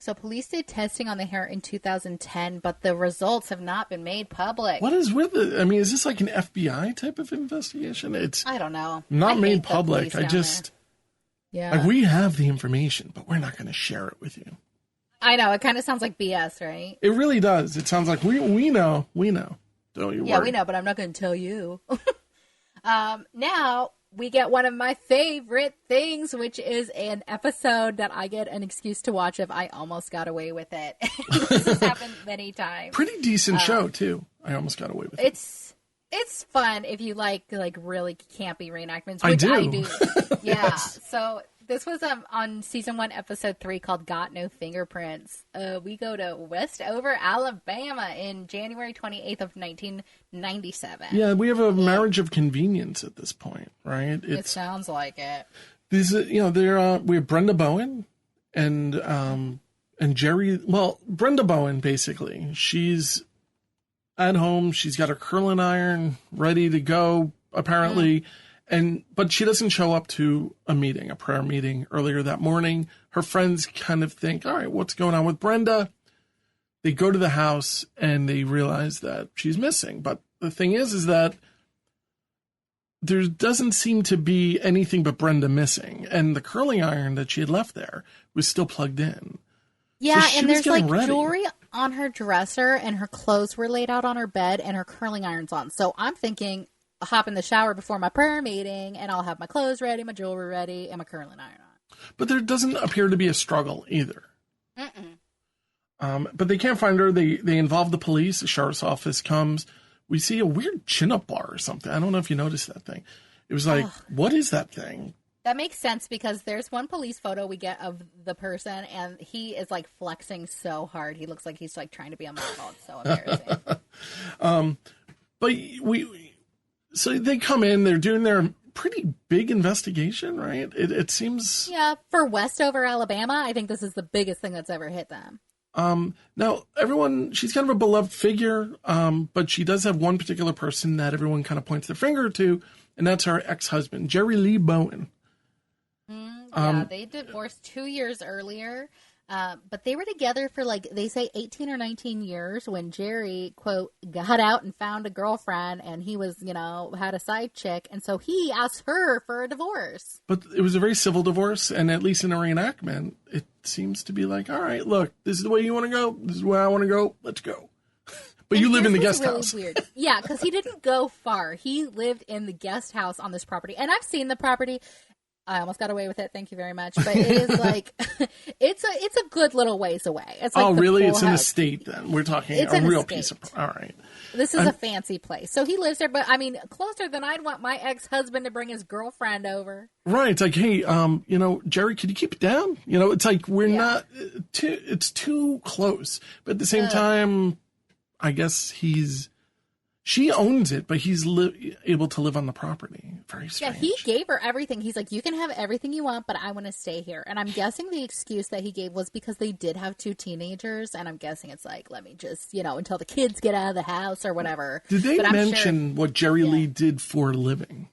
So police did testing on the hair in 2010, but the results have not been made public. What is with it? I mean, is this like an FBI type of investigation? I don't know. Not made public. Like, we have the information, but we're not going to share it with you. I know. It kind of sounds like BS, right? It really does. It sounds like we know. Don't you worry. Yeah, we know, but I'm not going to tell you. Now, we get one of my favorite things, which is an episode that I get an excuse to watch if I almost got away with it. This has happened many times. Pretty decent show, too. I almost got away with it. It's fun if you like really campy reenactments, which I do. Yeah. Yes. So this was on season 1, episode 3, called "Got No Fingerprints." We go to Westover, Alabama, in January 28th of 1997. Yeah, we have a marriage of convenience at this point, right? It sounds like it. These, we have Brenda Bowen and Jerry. Well, Brenda Bowen, basically, she's at home. She's got her curling iron ready to go, apparently. But she doesn't show up to a prayer meeting earlier that morning. Her friends kind of think, all right, what's going on with Brenda? They go to the house and they realize that she's missing. But the thing is that there doesn't seem to be anything but Brenda missing. And the curling iron that she had left there was still plugged in. Yeah, so and there's like jewelry on her dresser, and her clothes were laid out on her bed, and her curling iron's on. So I'm thinking, I'll hop in the shower before my prayer meeting, and I'll have my clothes ready, my jewelry ready, and my curling iron on. But there doesn't appear to be a struggle either. But they can't find her. They involve the police. The sheriff's office comes. We see a weird chin-up bar or something. I don't know if you noticed that thing. It was like, what is that thing? That makes sense because there's one police photo we get of the person, and he is like flexing so hard. He looks like he's like trying to be a model. It's so embarrassing. But so they come in, they're doing their pretty big investigation, right? It seems. Yeah, for Westover, Alabama, I think this is the biggest thing that's ever hit them. Now she's kind of a beloved figure, but she does have one particular person that everyone kind of points their finger to, and that's her ex-husband, Jerry Lee Bowen. Yeah, they divorced 2 years earlier, but they were together for they say 18 or 19 years when Jerry, quote, got out and found a girlfriend, and he was, had a side chick, and so he asked her for a divorce. But it was a very civil divorce, and at least in a reenactment, it seems to be like, all right, look, this is the way you want to go, this is where I want to go, let's go. But you live in the guest house. Weird. Yeah, because he didn't go far. He lived in the guest house on this property, and I've seen the property. I almost got away with it. Thank you very much. But it is it's a good little ways away. It's like really? It's an estate then. We're talking a real piece of. All right. This is a fancy place. So he lives there, but I mean, closer than I'd want my ex-husband to bring his girlfriend over. Right. It's like, hey, Jerry, could you keep it down? It's like we're not it's too close. But at the same time, I guess she owns it, but he's able to live on the property. Very strange. Yeah, he gave her everything. He's like, you can have everything you want, but I want to stay here. And I'm guessing the excuse that he gave was because they did have 2 teenagers, and I'm guessing it's like, let me just, until the kids get out of the house or whatever. Did they mention what Jerry Lee did for a living?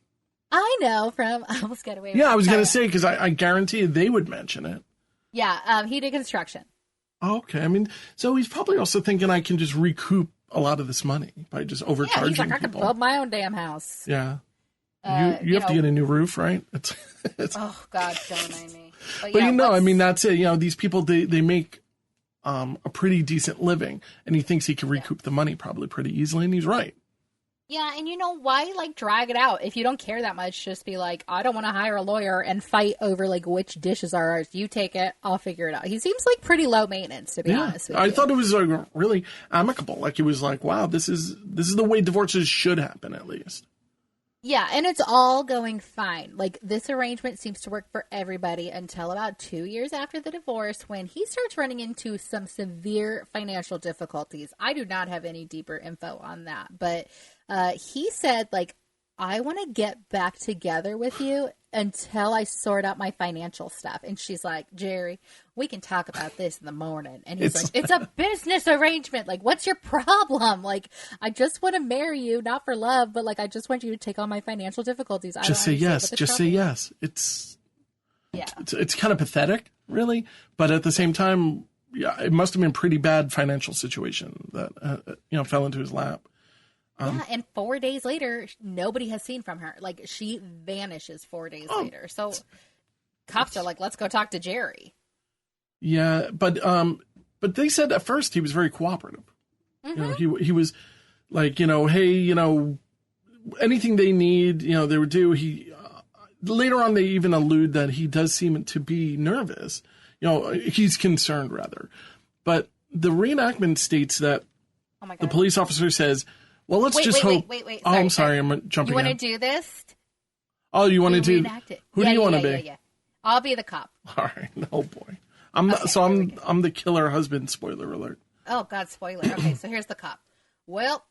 I know I almost got away with I was going to say, because I guarantee they would mention it. Yeah, he did construction. Okay. I mean, so he's probably also thinking I can just recoup a lot of this money by just overcharging he's like, people. I can build my own damn house. Yeah. You have to get a new roof, right? Oh, God, don't mind me. But I mean, that's it. These people, they make a pretty decent living, and he thinks he can recoup the money probably pretty easily, and he's right. Yeah, and why, drag it out? If you don't care that much, just be like, I don't want to hire a lawyer and fight over, which dishes are ours. You take it, I'll figure it out. He seems pretty low maintenance, to be honest with you. I thought it was, really amicable. It was like, wow, this is the way divorces should happen, at least. Yeah, and it's all going fine. This arrangement seems to work for everybody until about 2 years after the divorce, when he starts running into some severe financial difficulties. I do not have any deeper info on that, but he said, I want to get back together with you until I sort out my financial stuff. And she's like, Jerry, we can talk about this in the morning. And he's like, it's a business arrangement. What's your problem? I just want to marry you, not for love, but I just want you to take on my financial difficulties. Just say yes. Just say yes. It's kind of pathetic, really. But at the same time, it must have been a pretty bad financial situation that, fell into his lap. And 4 days later, nobody has seen from her. She vanishes 4 days later. So cops are like, let's go talk to Jerry. Yeah, but they said at first he was very cooperative. Mm-hmm. He was like, hey, anything they need, they would do. He later on they even allude that he does seem to be nervous. He's concerned rather. But the reenactment states that the police officer says, well, let's just hope. Wait. Sorry, I'm sorry. I'm jumping. You want to do this? Oh, you want to do? Reenact it. Who do you want to be? Yeah. I'll be the cop. All right. Oh boy. I'm the killer husband. Spoiler alert. Oh God, spoiler. Okay, so here's the cop. Well,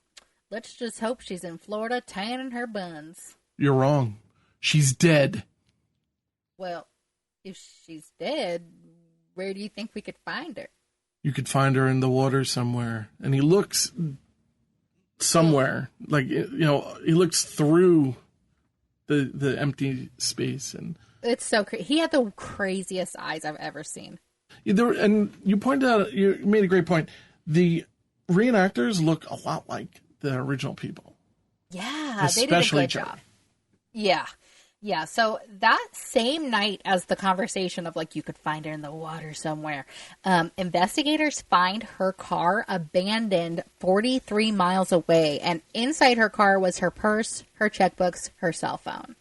let's just hope she's in Florida tanning her buns. You're wrong. She's dead. Well, if she's dead, where do you think we could find her? You could find her in the water somewhere. And he looks somewhere, he looks through the empty space, and it's so crazy. He had the craziest eyes I've ever seen. And you made a great point. The reenactors look a lot like the original people. Yeah, they did a good job. Yeah, so that same night as the conversation of you could find her in the water somewhere, investigators find her car abandoned 43 miles away, and inside her car was her purse, her checkbooks, her cell phone.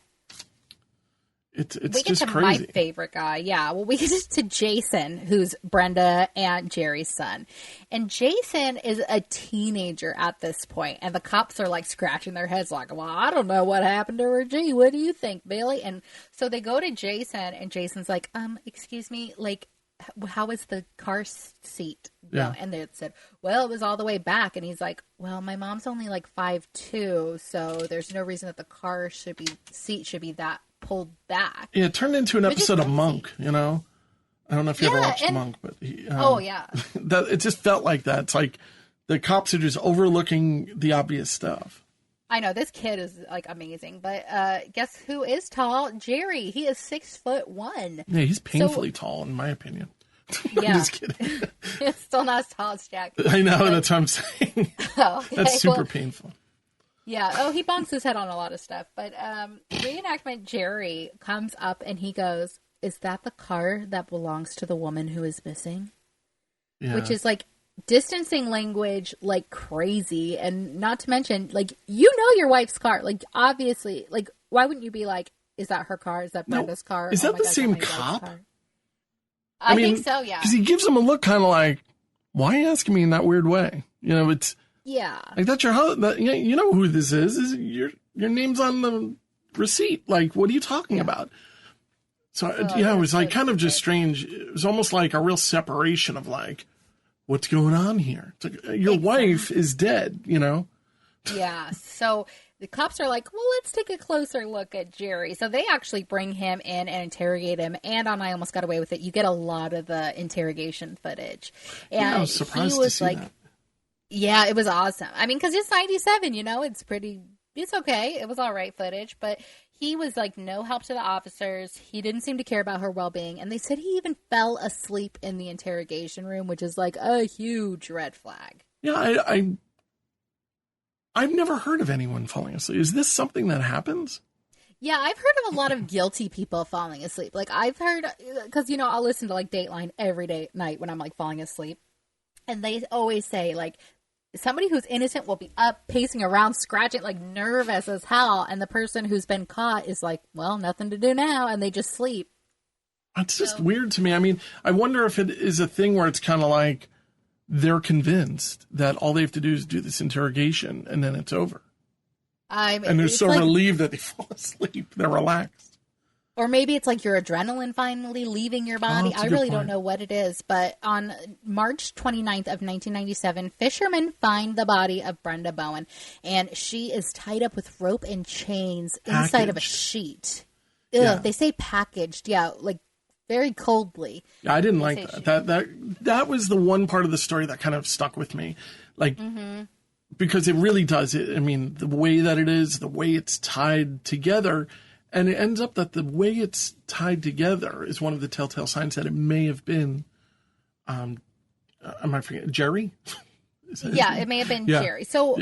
It's we get just to crazy. My favorite guy. Yeah. Well, we get to Jason, who's Brenda and Jerry's son. And Jason is a teenager at this point. And the cops are scratching their heads well, I don't know what happened to her. Gee, what do you think, Billy? And so they go to Jason, and Jason's like, excuse me, how was the car seat? Yeah. And they said, well, it was all the way back. And he's like, well, my mom's only like 5'2", so there's no reason that the seat should be that pulled back. Yeah, it turned into an episode of Monk, you know? I don't know if you ever watched Monk, but it just felt like that. It's like the cops are just overlooking the obvious stuff. I know, this kid is like amazing, but guess who is tall? Jerry. He is 6'1". Yeah, he's painfully tall, in my opinion. Yeah. I'm just kidding. It's still not as tall as Jack. I know, that's what I'm saying. Okay, that's super painful. Yeah. Oh, he bonks his head on a lot of stuff. But reenactment Jerry comes up and he goes, is that the car that belongs to the woman who is missing? Yeah. Which is like distancing language like crazy. And not to mention, like, you know your wife's car. Like, obviously, like, why wouldn't you be like, is that her car? Is that Brenda's car? Is that the same cop? I mean, think so, yeah. Because he gives him a look kind of like, why are you asking me in that weird way? You know, it's... Yeah. Like, that's your husband. You know who this is. Your name's on the receipt. Like, what are you talking about? So, it was like kind of just strange. It was almost like a real separation of like, what's going on here? It's like, your wife is dead, you know? Yeah. So the cops are like, well, let's take a closer look at Jerry. So they actually bring him in and interrogate him. And on I Almost Got Away with It, you get a lot of the interrogation footage. And I was surprised to see that. Yeah, it was awesome. I mean, because it's 97, you know, it's okay. It was all right footage, but he was like no help to the officers. He didn't seem to care about her well-being. And they said he even fell asleep in the interrogation room, which is like a huge red flag. Yeah, I've never heard of anyone falling asleep. Is this something that happens? Yeah, I've heard of a lot of guilty people falling asleep. Like, I've heard, because, you know, I'll listen to like Dateline every night when I'm like falling asleep. And they always say, like, somebody who's innocent will be up, pacing around, scratching, like nervous as hell. And the person who's been caught is like, well, nothing to do now. And they just sleep. It's just weird to me. I mean, I wonder if it is a thing where it's kind of like they're convinced that all they have to do is do this interrogation and then it's over. And they're so relieved that they fall asleep. They're relaxed. Or maybe it's like your adrenaline finally leaving your body. I really don't know what it is. But on March 29th of 1997, fishermen find the body of Brenda Bowen. And she is tied up with rope and chains inside of a sheet. Ugh, yeah. They say packaged. Yeah, like very coldly. Yeah, I didn't like that. That was the one part of the story that kind of stuck with me. Like, because it really does. I mean, the way that it is, the way it's tied together. And it ends up that the way it's tied together is one of the telltale signs that it may have been, am I forgetting, Jerry? Yeah, it may have been Jerry. So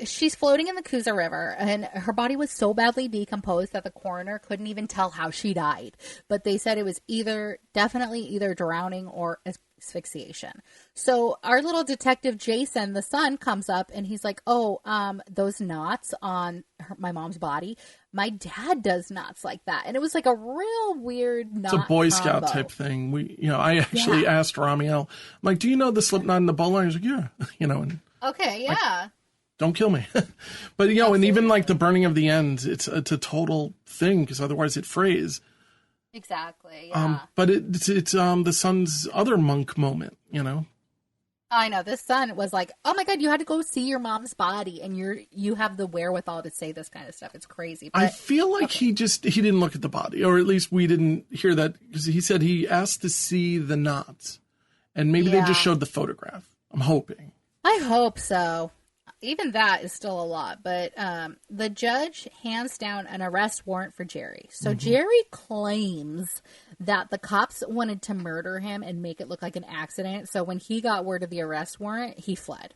she's floating in the Coosa River, and her body was so badly decomposed that the coroner couldn't even tell how she died. But they said it was definitely either drowning or asphyxiation. So our little detective Jason, the son, comes up and he's like, those knots on my mom's body, my dad does knots like that. And it was like a real weird knot. It's a Boy Scout type thing. I actually asked Ramiel, I'm like, do you know the slip knot in the bowline? He's like, yeah. And okay, yeah. Like, don't kill me. But, and even like the burning of the ends, it's a total thing because otherwise it frays. Exactly. Yeah. But it's the son's other monk moment, I know. This son was like, "Oh my God, you had to go see your mom's body, and you have the wherewithal to say this kind of stuff. It's crazy." But, I feel like he didn't look at the body, or at least we didn't hear that because he said he asked to see the knots, and maybe they just showed the photograph. I'm hoping. I hope so. Even that is still a lot, but the judge hands down an arrest warrant for Jerry. So Jerry claims that the cops wanted to murder him and make it look like an accident. So when he got word of the arrest warrant, he fled.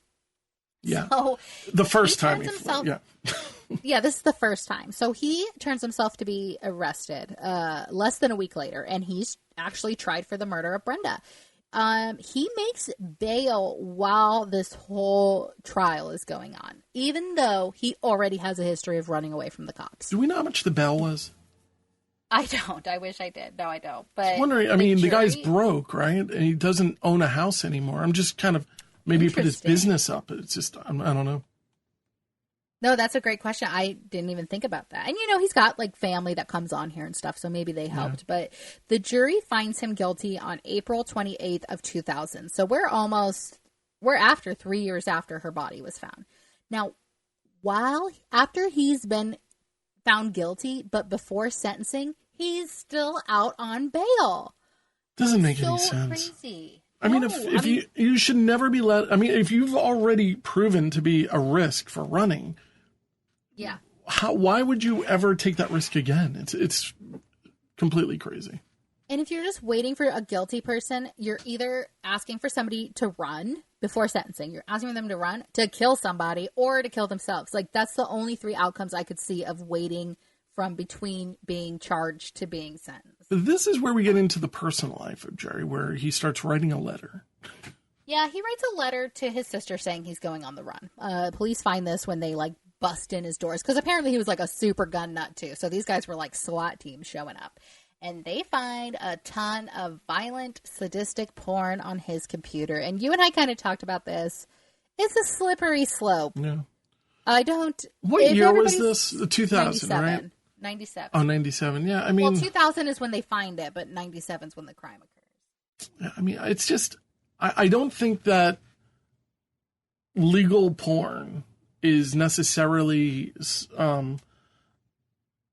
Yeah. So the first time he fled. Yeah. Yeah, this is the first time. So he turns himself to be arrested less than a week later, and he's actually tried for the murder of Brenda. He makes bail while this whole trial is going on, even though he already has a history of running away from the cops. Do we know how much the bail was? I don't. I wish I did. No, I don't. But I was wondering, the guy's broke, right? And he doesn't own a house anymore. I'm just kind of, maybe he put his business up. It's just, I don't know. No, that's a great question. I didn't even think about that. And, he's got, like, family that comes on here and stuff, so maybe they helped. Yeah. But the jury finds him guilty on April 28th of 2000. So we're after 3 years after her body was found. Now, after he's been found guilty, but before sentencing, he's still out on bail. Doesn't make any sense. Crazy. I mean, you should never be let. I mean, if you've already proven to be a risk for running, yeah. Why would you ever take that risk again? It's completely crazy. And if you're just waiting for a guilty person, you're either asking for somebody to run before sentencing, you're asking them to run, to kill somebody, or to kill themselves. Like, that's the only 3 outcomes I could see of waiting from between being charged to being sentenced. This is where we get into the personal life of Jerry, where he starts writing a letter. Yeah, he writes a letter to his sister saying he's going on the run. Police find this when they, like, bust in his doors, because apparently he was, like, a super gun nut, too. So these guys were, like, SWAT teams showing up. And they find a ton of violent, sadistic porn on his computer. And you and I kind of talked about this. It's a slippery slope. Yeah. I don't... What year was this? 2000, 97. right? 97. Oh, 97. Yeah, I mean... Well, 2000 is when they find it, but 97 is when the crime occurs. I mean, it's just... I don't think that legal porn is necessarily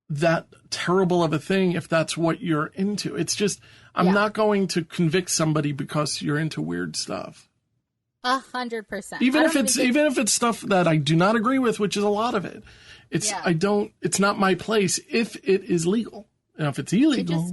that terrible of a thing if that's what you're into. It's just, I'm not going to convict somebody because you're into weird stuff. 100%. Even if it's stuff that I do not agree with, which is a lot of it. It's not my place if it is legal. And if it's illegal.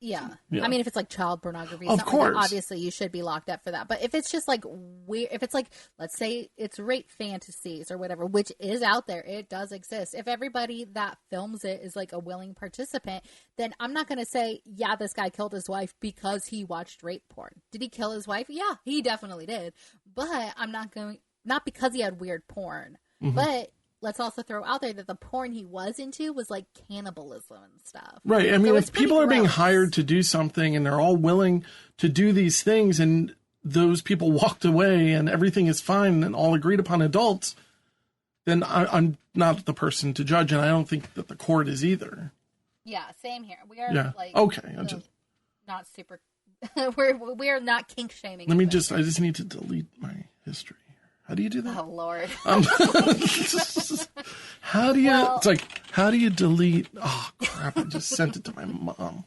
Yeah. I mean, if it's like child pornography, of course, obviously you should be locked up for that. But if it's just like weird, if it's like, let's say it's rape fantasies or whatever, which is out there, it does exist. If everybody that films it is like a willing participant, then I'm not going to say, yeah, this guy killed his wife because he watched rape porn. Did he kill his wife? Yeah, he definitely did. But I'm not because he had weird porn, but let's also throw out there that the porn he was into was like cannibalism and stuff. Right. I mean, if people are being hired to do something and they're all willing to do these things and those people walked away and everything is fine and all agreed upon adults, then I'm not the person to judge. And I don't think that the court is either. Yeah, same here. We are okay. Not super. we're not kink shaming. I just need to delete my history. How do you do that? Oh, Lord. How do you delete? Oh, crap. I just sent it to my mom.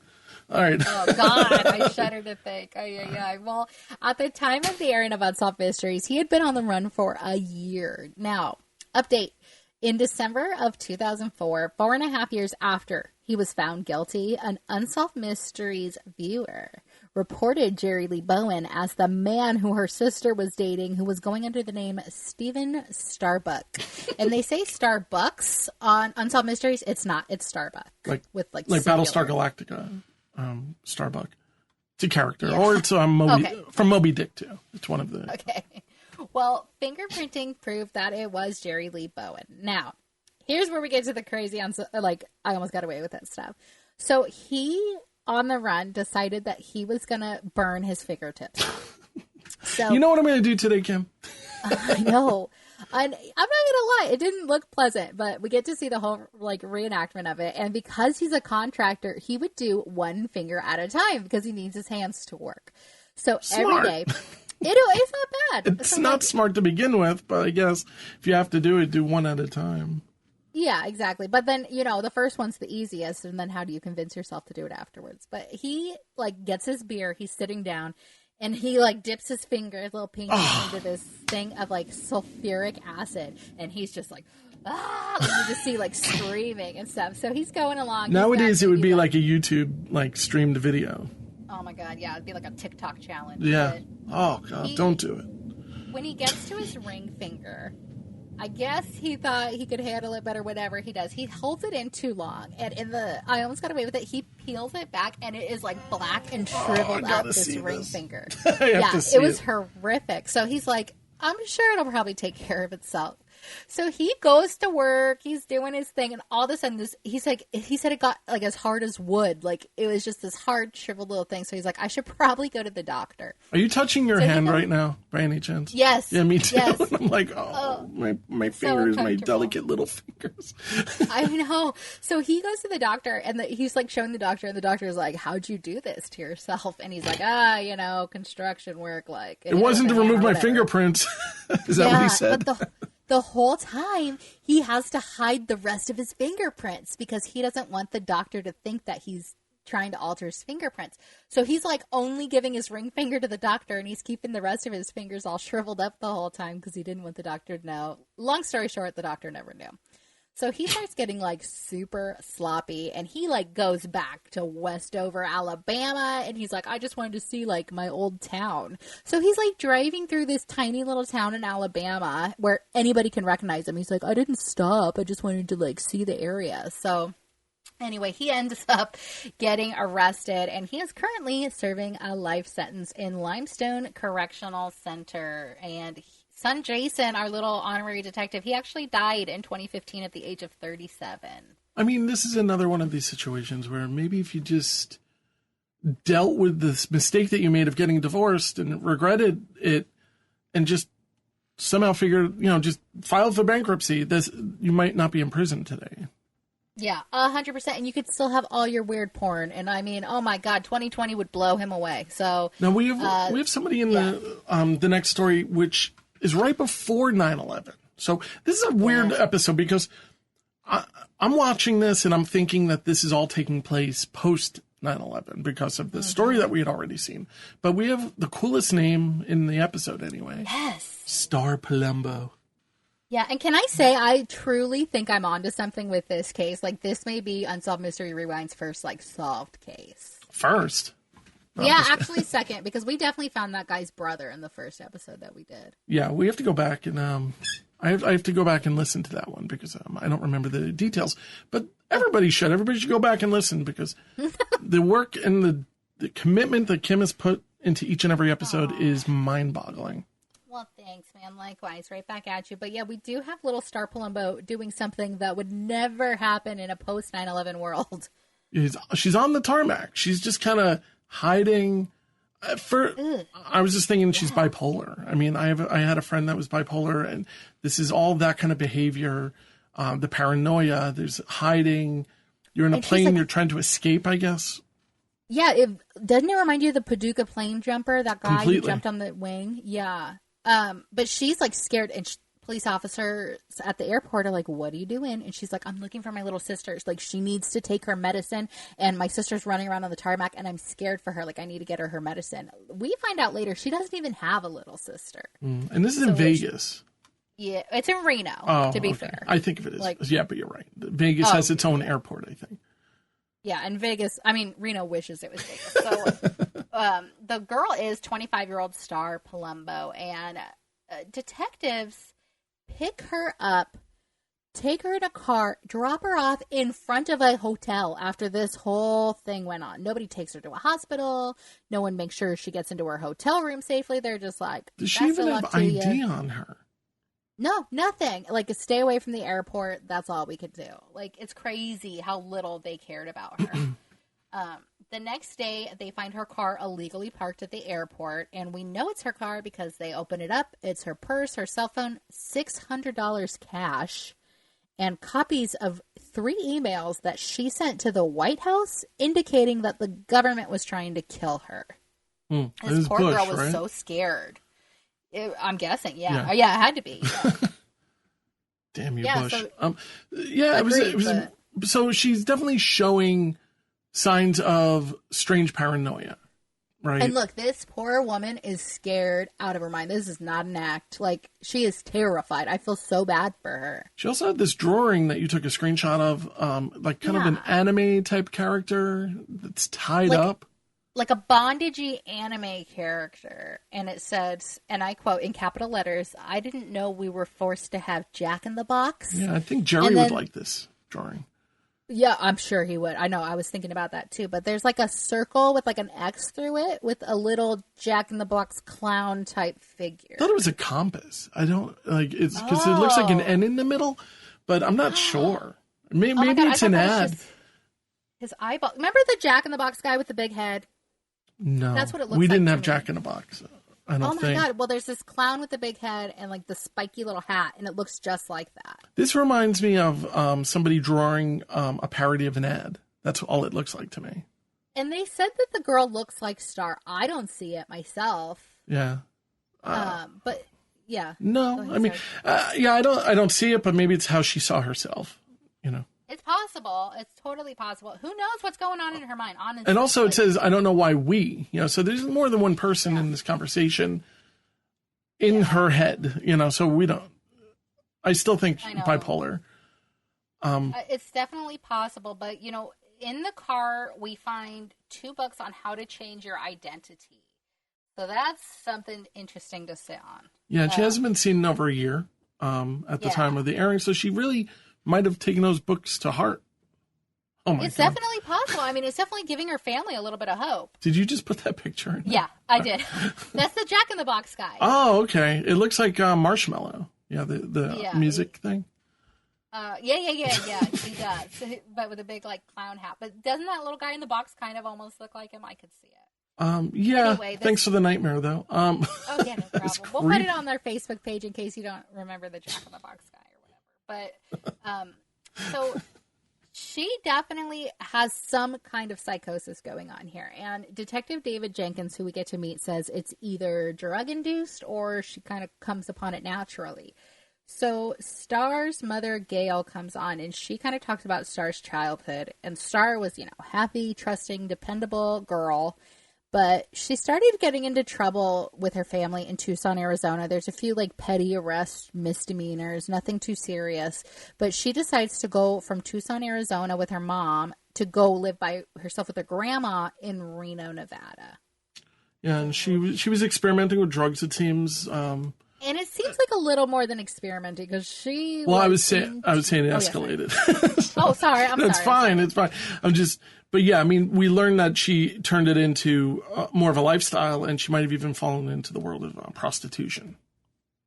All right. Oh, God. I shudder to think. Well, at the time of the airing of Unsolved Mysteries, he had been on the run for a year. Now, update. In December of 2004, 4.5 years after he was found guilty, an Unsolved Mysteries viewer reported Jerry Lee Bowen as the man who her sister was dating, who was going under the name Steven Starbuck. And they say Starbucks on Unsolved Mysteries. It's not. It's Starbuck. Like Battlestar Galactica, Starbuck. It's a character. Yeah. Or it's from Moby Dick, too. It's one of the... Okay. Well, fingerprinting proved that it was Jerry Lee Bowen. Now, here's where we get to the crazy, I almost got away with that stuff. So he, on the run, decided that he was going to burn his fingertips. So you know what I'm going to do today, Kim? I know. And I'm not going to lie, it didn't look pleasant, but we get to see the whole reenactment of it. And because he's a contractor, he would do one finger at a time because he needs his hands to work. So Smart. Every day... It's not bad. It's not smart to begin with, but I guess if you have to do it, do one at a time. Yeah, exactly. But then, the first one's the easiest, and then how do you convince yourself to do it afterwards? But he, gets his beer, he's sitting down, and he, dips his finger, his little pinky, into this thing of, sulfuric acid, and he's just and you just see, screaming and stuff. So he's going along. Nowadays, it would be like a YouTube, streamed video. Oh, my God, yeah. It'd be like a TikTok challenge. Yeah. Oh, God, don't do it. When he gets to his ring finger, I guess he thought he could handle it better, whatever he does. He holds it in too long. And I almost got away with it. He peels it back, and it is, black and shriveled up, this ring finger. It was horrific. So he's like, I'm sure it'll probably take care of itself. So he goes to work, he's doing his thing, and all of a sudden he said it got like as hard as wood. Like it was just this hard, shriveled little thing. So he's like, I should probably go to the doctor. Are you touching your hand right now, by any chance? Yes. Yeah, me too. Yes. I'm like, my fingers, my delicate little fingers. I know. So he goes to the doctor, and he's like showing the doctor, and the doctor is like, how'd you do this to yourself? And he's like, construction work. Like it wasn't to remove my fingerprints. Is that what he said? But the whole time he has to hide the rest of his fingerprints because he doesn't want the doctor to think that he's trying to alter his fingerprints. So he's like only giving his ring finger to the doctor, and he's keeping the rest of his fingers all shriveled up the whole time because he didn't want the doctor to know. Long story short, the doctor never knew. So he starts getting like super sloppy, and he like goes back to Westover, Alabama, and he's like, I just wanted to see like my old town. So he's like driving through this tiny little town in Alabama where anybody can recognize him. He's like, I didn't stop. I just wanted to like see the area. So anyway, he ends up getting arrested, and he is currently serving a life sentence in Limestone Correctional Center. And son Jason, our little honorary detective, he actually died in 2015 at the age of 37. I mean, this is another one of these situations where maybe if you just dealt with this mistake that you made of getting divorced and regretted it and just somehow figured, just filed for bankruptcy, you might not be in prison today. Yeah, 100%. And you could still have all your weird porn. And I mean, oh my God, 2020 would blow him away. So now we have somebody in the next story, which is right before 9/11. So this is a weird episode because I'm watching this and I'm thinking that this is all taking place post 9/11 because of the story that we had already seen. But we have the coolest name in the episode anyway. Yes. Star Palumbo. Yeah, and can I say I truly think I'm onto something with this case. Like this may be Unsolved Mystery Rewind's first like solved case. First? Yeah, actually second, because we definitely found that guy's brother in the first episode that we did. Yeah, we have to go back and I have to go back and listen to that one because I don't remember the details. But everybody should. Everybody should go back and listen because the work and the commitment that Kim has put into each and every episode is mind-boggling. Well, thanks, man. Likewise, right back at you. But yeah, we do have little Star Palumbo doing something that would never happen in a post 9/11 world. She's on the tarmac. She's just kind of hiding. I was just thinking she's bipolar. I mean, I had a friend that was bipolar, and this is all that kind of behavior. The paranoia. There's hiding. You're in a plane. You're trying to escape, I guess. Yeah, doesn't it remind you of the Paducah plane jumper? That guy who jumped on the wing. Yeah. But she's like scared, and police officers at the airport are like, what are you doing? And she's like, I'm looking for my little sister. Like, she needs to take her medicine, and my sister's running around on the tarmac, and I'm scared for her. Like, I need to get her medicine. We find out later she doesn't even have a little sister. And this is in Vegas. Yeah, it's in Reno, to be fair. I think of it as, but you're right. Vegas has its own airport, I think. Yeah, and Vegas, Reno wishes it was Vegas. So the girl is 25-year-old Star Palumbo, and detectives pick her up, take her in a car, drop her off in front of a hotel after this whole thing went on. Nobody takes her to a hospital. No one makes sure she gets into her hotel room safely. They're just like, does she even have ID on her? No, nothing. Like, stay away from the airport. That's all we could do. Like, it's crazy how little they cared about her. The next day, they find her car illegally parked at the airport, and we know it's her car because they open it up. It's her purse, her cell phone, $600 cash, and copies of 3 emails that she sent to the White House indicating that the government was trying to kill her. This poor girl was so scared. I'm guessing, yeah. Yeah, it had to be. Yeah. Damn you, Bush. So, it was so she's definitely showing signs of strange paranoia, right? And look, this poor woman is scared out of her mind. This is not an act. Like, she is terrified. I feel so bad for her. She also had this drawing that you took a screenshot of, like kind of an anime type character that's tied up. Like a bondagey anime character. And it says, and I quote in capital letters, I didn't know we were forced to have Jack in the Box. Yeah, I think Jerry would like this drawing. Yeah, I'm sure he would. I know. I was thinking about that too. But there's like a circle with like an X through it with a little Jack in the Box clown type figure. I thought it was a compass. I don't like it's because it looks like an N in the middle, but I'm not sure. Maybe it's an ad. His eyeball. Remember the Jack in the Box guy with the big head? No, that's what it looks like. We didn't have Jack in the Box. I don't think. God! Well, there's this clown with the big head and like the spiky little hat, and it looks just like that. This reminds me of somebody drawing a parody of an ad. That's all it looks like to me. And they said that the girl looks like Star. I don't see it myself. Yeah. But yeah. No, I mean, I don't see it, but maybe it's how she saw herself. You know. It's possible. It's totally possible. Who knows what's going on in her mind, honestly. And also it says, I don't know why we, so there's more than one person in this conversation in her head, so we don't, I still think bipolar. It's definitely possible, but, in the car, we find 2 books on how to change your identity. So that's something interesting to sit on. Yeah, and she hasn't been seen in over a year at the time of the airing, so she really might have taken those books to heart. Oh my God. It's definitely possible. I mean, it's definitely giving her family a little bit of hope. Did you just put that picture in? Yeah, I did. That's the Jack in the Box guy. Oh, okay. It looks like Marshmallow. Yeah, the music thing. Yeah, he does. But with a big, clown hat. But doesn't that little guy in the box kind of almost look like him? I could see it. Yeah. Anyway, thanks for the nightmare, though. Oh, yeah, no problem. We'll put it on their Facebook page in case you don't remember the Jack in the Box guy. But, so she definitely has some kind of psychosis going on here. And Detective David Jenkins, who we get to meet, says it's either drug-induced or she kind of comes upon it naturally. So Star's mother, Gail, comes on, and she kind of talks about Star's childhood. And Star was, happy, trusting, dependable girl. But she started getting into trouble with her family in Tucson, Arizona. There's a few petty arrests, misdemeanors, nothing too serious. But she decides to go from Tucson, Arizona with her mom to go live by herself with her grandma in Reno, Nevada. Yeah, and she was experimenting with drugs, it seems. And it seems like a little more than experimenting because she. Well, I was saying it escalated. Sorry. That's fine. It's fine. But yeah, I mean, we learned that she turned it into more of a lifestyle, and she might have even fallen into the world of prostitution.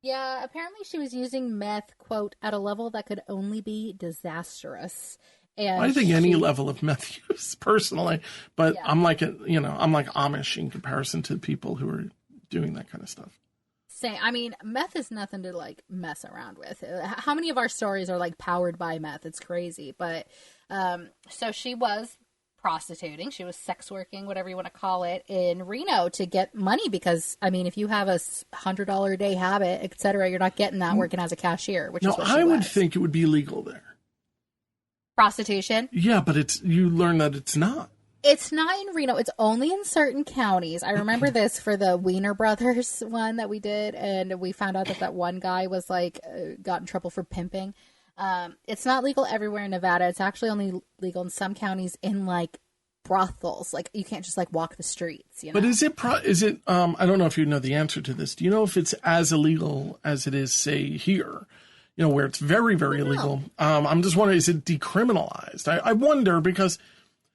Yeah, apparently she was using meth, quote, at a level that could only be disastrous. And I think any level of meth use, personally, but I'm like Amish in comparison to people who are doing that kind of stuff. I mean, meth is nothing to mess around with. How many of our stories are powered by meth? It's crazy. But so she was prostituting. She was sex working, whatever you want to call it, in Reno to get money because, I mean, if you have a $100 a day habit, etc., you're not getting that working as a cashier, which is what she was. I would think it would be legal there. Prostitution? Yeah, but you learn that it's not. It's not in Reno. It's only in certain counties. I remember this for the Wiener Brothers one that we did, and we found out that one guy was got in trouble for pimping. It's not legal everywhere in Nevada. It's actually only legal in some counties in brothels. You can't just walk the streets. But is it? I don't know if you know the answer to this. Do you know if it's as illegal as it is, say, here? Where it's very, very illegal. I'm just wondering, is it decriminalized? I wonder because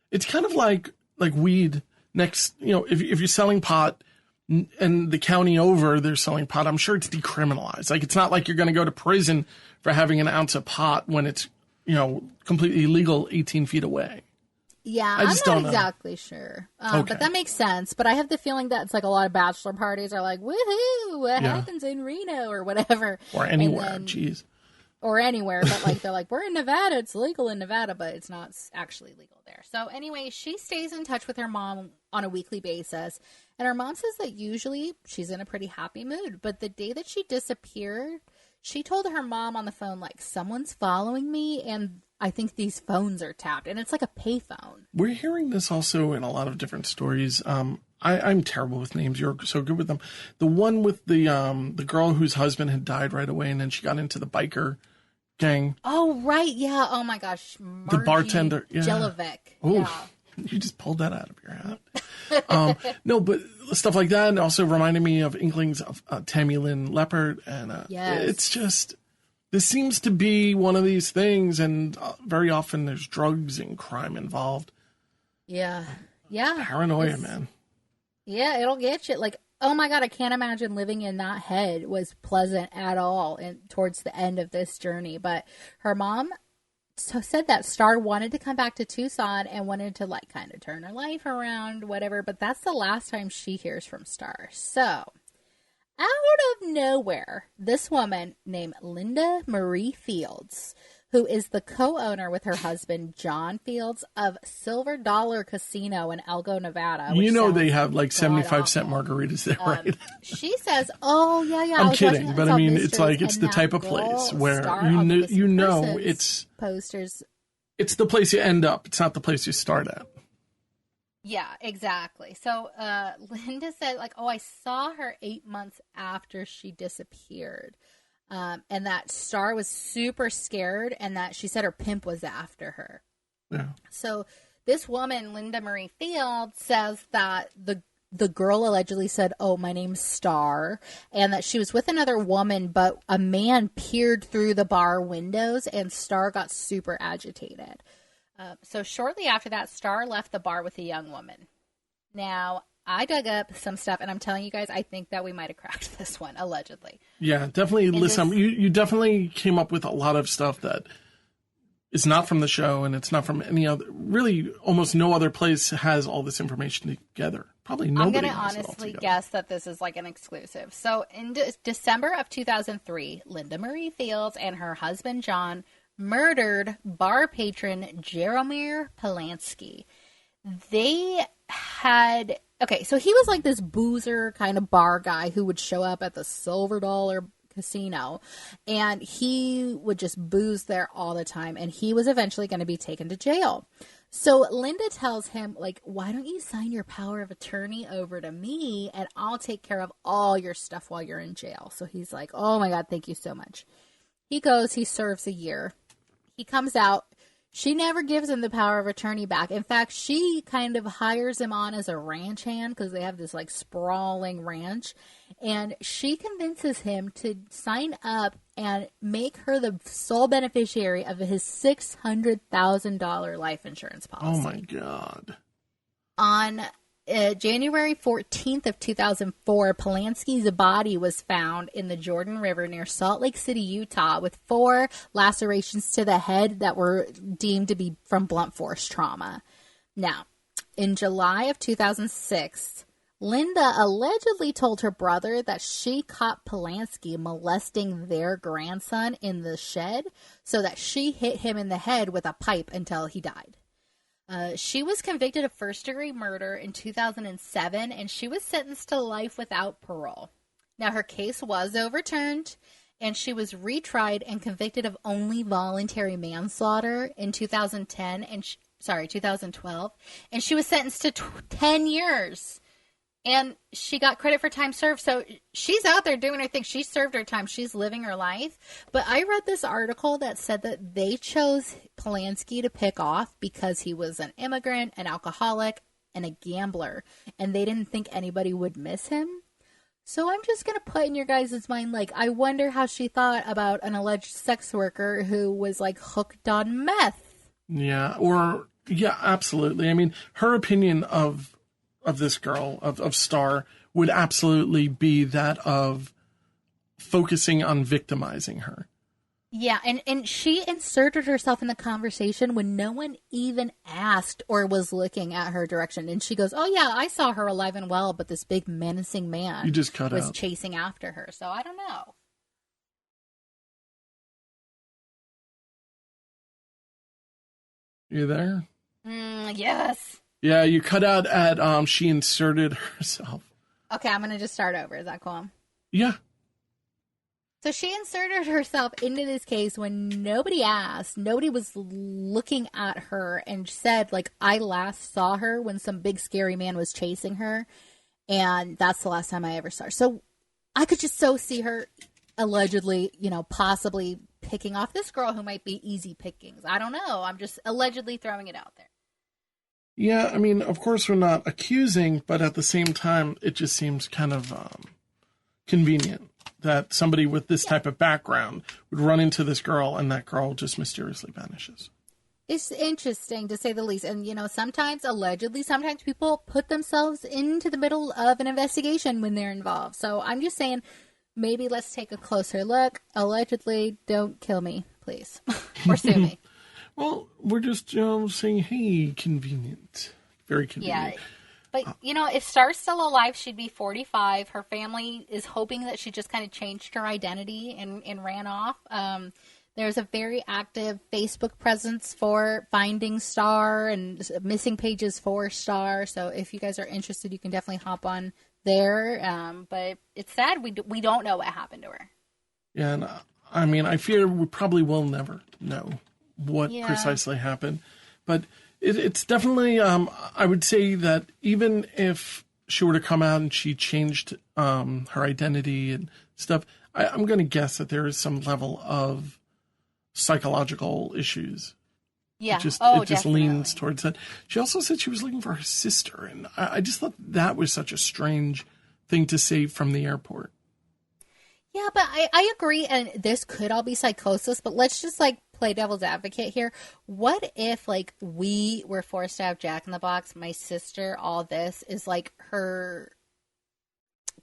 it's kind of like weed. Next, if you're selling pot and the county over they're selling pot, I'm sure it's decriminalized. It's not like you're going to go to prison for having an ounce of pot when it's, completely legal 18 feet away. Yeah, I'm not exactly sure. But that makes sense. But I have the feeling that it's a lot of bachelor parties are woohoo, what happens in Reno or whatever. Or anywhere, jeez. Or anywhere, but they're we're in Nevada, it's legal in Nevada, but it's not actually legal there. So anyway, she stays in touch with her mom on a weekly basis. And her mom says that usually she's in a pretty happy mood. But the day that she disappeared, she told her mom on the phone, someone's following me and I think these phones are tapped. And it's a payphone. We're hearing this also in a lot of different stories. I'm terrible with names. You're so good with them. The one with the girl whose husband had died right away and then she got into the biker gang. Oh, right. Yeah. Oh, my gosh. The bartender. Yeah. Jelovic. Oh, yeah. You just pulled that out of your hat. No, but stuff like that. And also reminded me of inklings of Tammy Lynn Leopard. And yes. It's just, this seems to be one of these things, and very often there's drugs and crime involved. Yeah. Paranoia, man. Yeah, it'll get you. Like, oh my God, I can't imagine living in that head was pleasant at all and towards the end of this journey. But her mom said that Star wanted to come back to Tucson and wanted to like kind of turn her life around, whatever. But that's the last time she hears from Star. So out of nowhere, this woman named Linda Marie Fields, who is the co-owner with her husband, John Fields, of Silver Dollar Casino in Elko, Nevada. You know they have like 75-cent margaritas there, right? She says, oh, yeah. I'm kidding, but I mean, it's like, it's the type of place where you know it's... Posters. It's the place you end up. It's not the place you start at. Yeah, exactly. So Linda said, like, oh, I saw her 8 months after she disappeared. And that Star was super scared, and that she said her pimp was after her. Yeah. So this woman, Linda Marie Field, says that the girl allegedly said, oh, my name's Star, and that she was with another woman, but a man peered through the bar windows, and Star got super agitated. So shortly after that, Star left the bar with a young woman. Now, I dug up some stuff, and I'm telling you guys, I think that we might have cracked this one, allegedly. Yeah, definitely. Listen, you definitely came up with a lot of stuff that is not from the show, and it's not from any other, really almost no other place has all this information together. Probably nobody. I'm going to honestly guess that this is like an exclusive. So in December of 2003, Linda Marie Fields and her husband, John, murdered bar patron Jeremy Polanski. They had... Okay, so he was like this boozer kind of bar guy who would show up at the Silver Dollar Casino, and he would just booze there all the time, and he was eventually going to be taken to jail. So Linda tells him, like, why don't you sign your power of attorney over to me, and I'll take care of all your stuff while you're in jail. So he's like, oh my God, thank you so much. He goes, he serves a year. He comes out. She never gives him the power of attorney back. In fact, she kind of hires him on as a ranch hand because they have this like sprawling ranch. And she convinces him to sign up and make her the sole beneficiary of his $600,000 life insurance policy. Oh my God. On January 14th of 2004, Polanski's body was found in the Jordan River near Salt Lake City, Utah, with 4 lacerations to the head that were deemed to be from blunt force trauma. Now, in July of 2006, Linda allegedly told her brother that she caught Polanski molesting their grandson in the shed, so that she hit him in the head with a pipe until he died. She was convicted of first-degree murder in 2007, and she was sentenced to life without parole. Now, her case was overturned, and she was retried and convicted of only voluntary manslaughter in 2012, and she was sentenced to 10 years. And she got credit for time served. So she's out there doing her thing. She served her time. She's living her life. But I read this article that said that they chose Polanski to pick off because he was an immigrant, an alcoholic, and a gambler. And they didn't think anybody would miss him. So I'm just going to put in your guys' mind, like, I wonder how she thought about an alleged sex worker who was, like, hooked on meth. Yeah, absolutely. I mean, her opinion of this girl, of Star, would absolutely be that of focusing on victimizing her. Yeah, and she inserted herself in the conversation when no one even asked or was looking at her direction. And she goes, oh yeah, I saw her alive and well, but this big menacing man was chasing after her. So I don't know. You there? Yes. Yeah, you cut out at she inserted herself. Okay, I'm going to just start over. Is that cool? Yeah. So she inserted herself into this case when nobody asked. Nobody was looking at her, and said, like, I last saw her when some big scary man was chasing her. And that's the last time I ever saw her. So I could just so see her allegedly, possibly picking off this girl who might be easy pickings. I don't know. I'm just allegedly throwing it out there. Yeah, I mean, of course we're not accusing, but at the same time, it just seems kind of convenient. that somebody with this type of background would run into this girl and that girl just mysteriously vanishes. It's interesting, to say the least. And, sometimes, allegedly, sometimes people put themselves into the middle of an investigation when they're involved. So I'm just saying, maybe let's take a closer look. Allegedly, don't kill me, please. Or sue me. Well, we're just saying, hey, convenient. Very convenient. Yeah. But, if Star's still alive, she'd be 45. Her family is hoping that she just kind of changed her identity and ran off. There's a very active Facebook presence for finding Star and missing pages for Star. So if you guys are interested, you can definitely hop on there. But it's sad we don't know what happened to her. Yeah, and I fear we probably will never know what precisely happened. But it's definitely, I would say that even if she were to come out and she changed her identity and stuff, I'm going to guess that there is some level of psychological issues. Yeah. It just definitely leans towards that. She also said she was looking for her sister, and I just thought that was such a strange thing to say from the airport. Yeah, but I agree, and this could all be psychosis, but let's just, play devil's advocate here. What if, we were forced to have Jack in the Box, my sister, all this is, her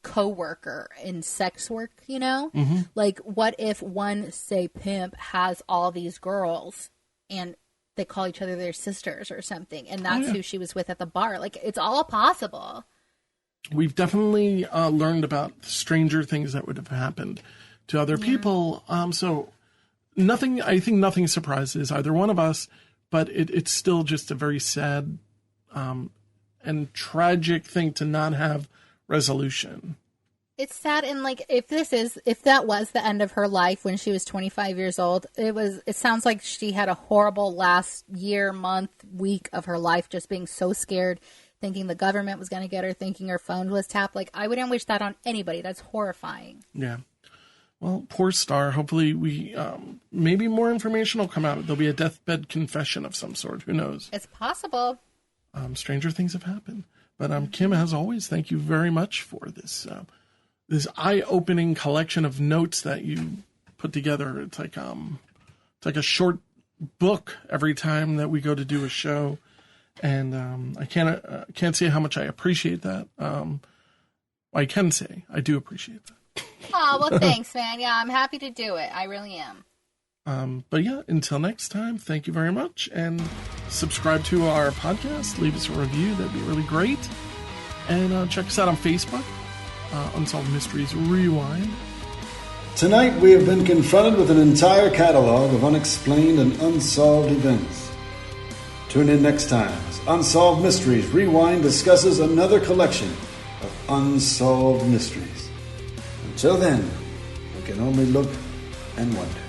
co-worker in sex work, Mm-hmm. What if one, say, pimp has all these girls and they call each other their sisters or something, and that's who she was with at the bar? It's all possible. We've definitely learned about stranger things that would have happened to other people. So I think nothing surprises either one of us, but it's still just a very sad and tragic thing to not have resolution. It's sad, and if that was the end of her life when she was 25 years old, it sounds like she had a horrible last year, month, week of her life, just being so scared, thinking the government was going to get her, thinking her phone was tapped. I wouldn't wish that on anybody. That's horrifying. Yeah. Well, poor Star. Hopefully we maybe more information will come out. There'll be a deathbed confession of some sort. Who knows? It's possible. Stranger things have happened. But Kim, as always, thank you very much for this this eye-opening collection of notes that you put together. It's like a short book every time that we go to do a show, and I can't say how much I appreciate that. I can say I do appreciate that. Oh, well, thanks, man. Yeah, I'm happy to do it. I really am. But yeah, until next time, thank you very much. And subscribe to our podcast. Leave us a review. That'd be really great. And check us out on Facebook, Unsolved Mysteries Rewind. Tonight we have been confronted with an entire catalog of unexplained and unsolved events. Tune in next time as Unsolved Mysteries Rewind discusses another collection of unsolved mysteries. Until then, we can only look and wonder.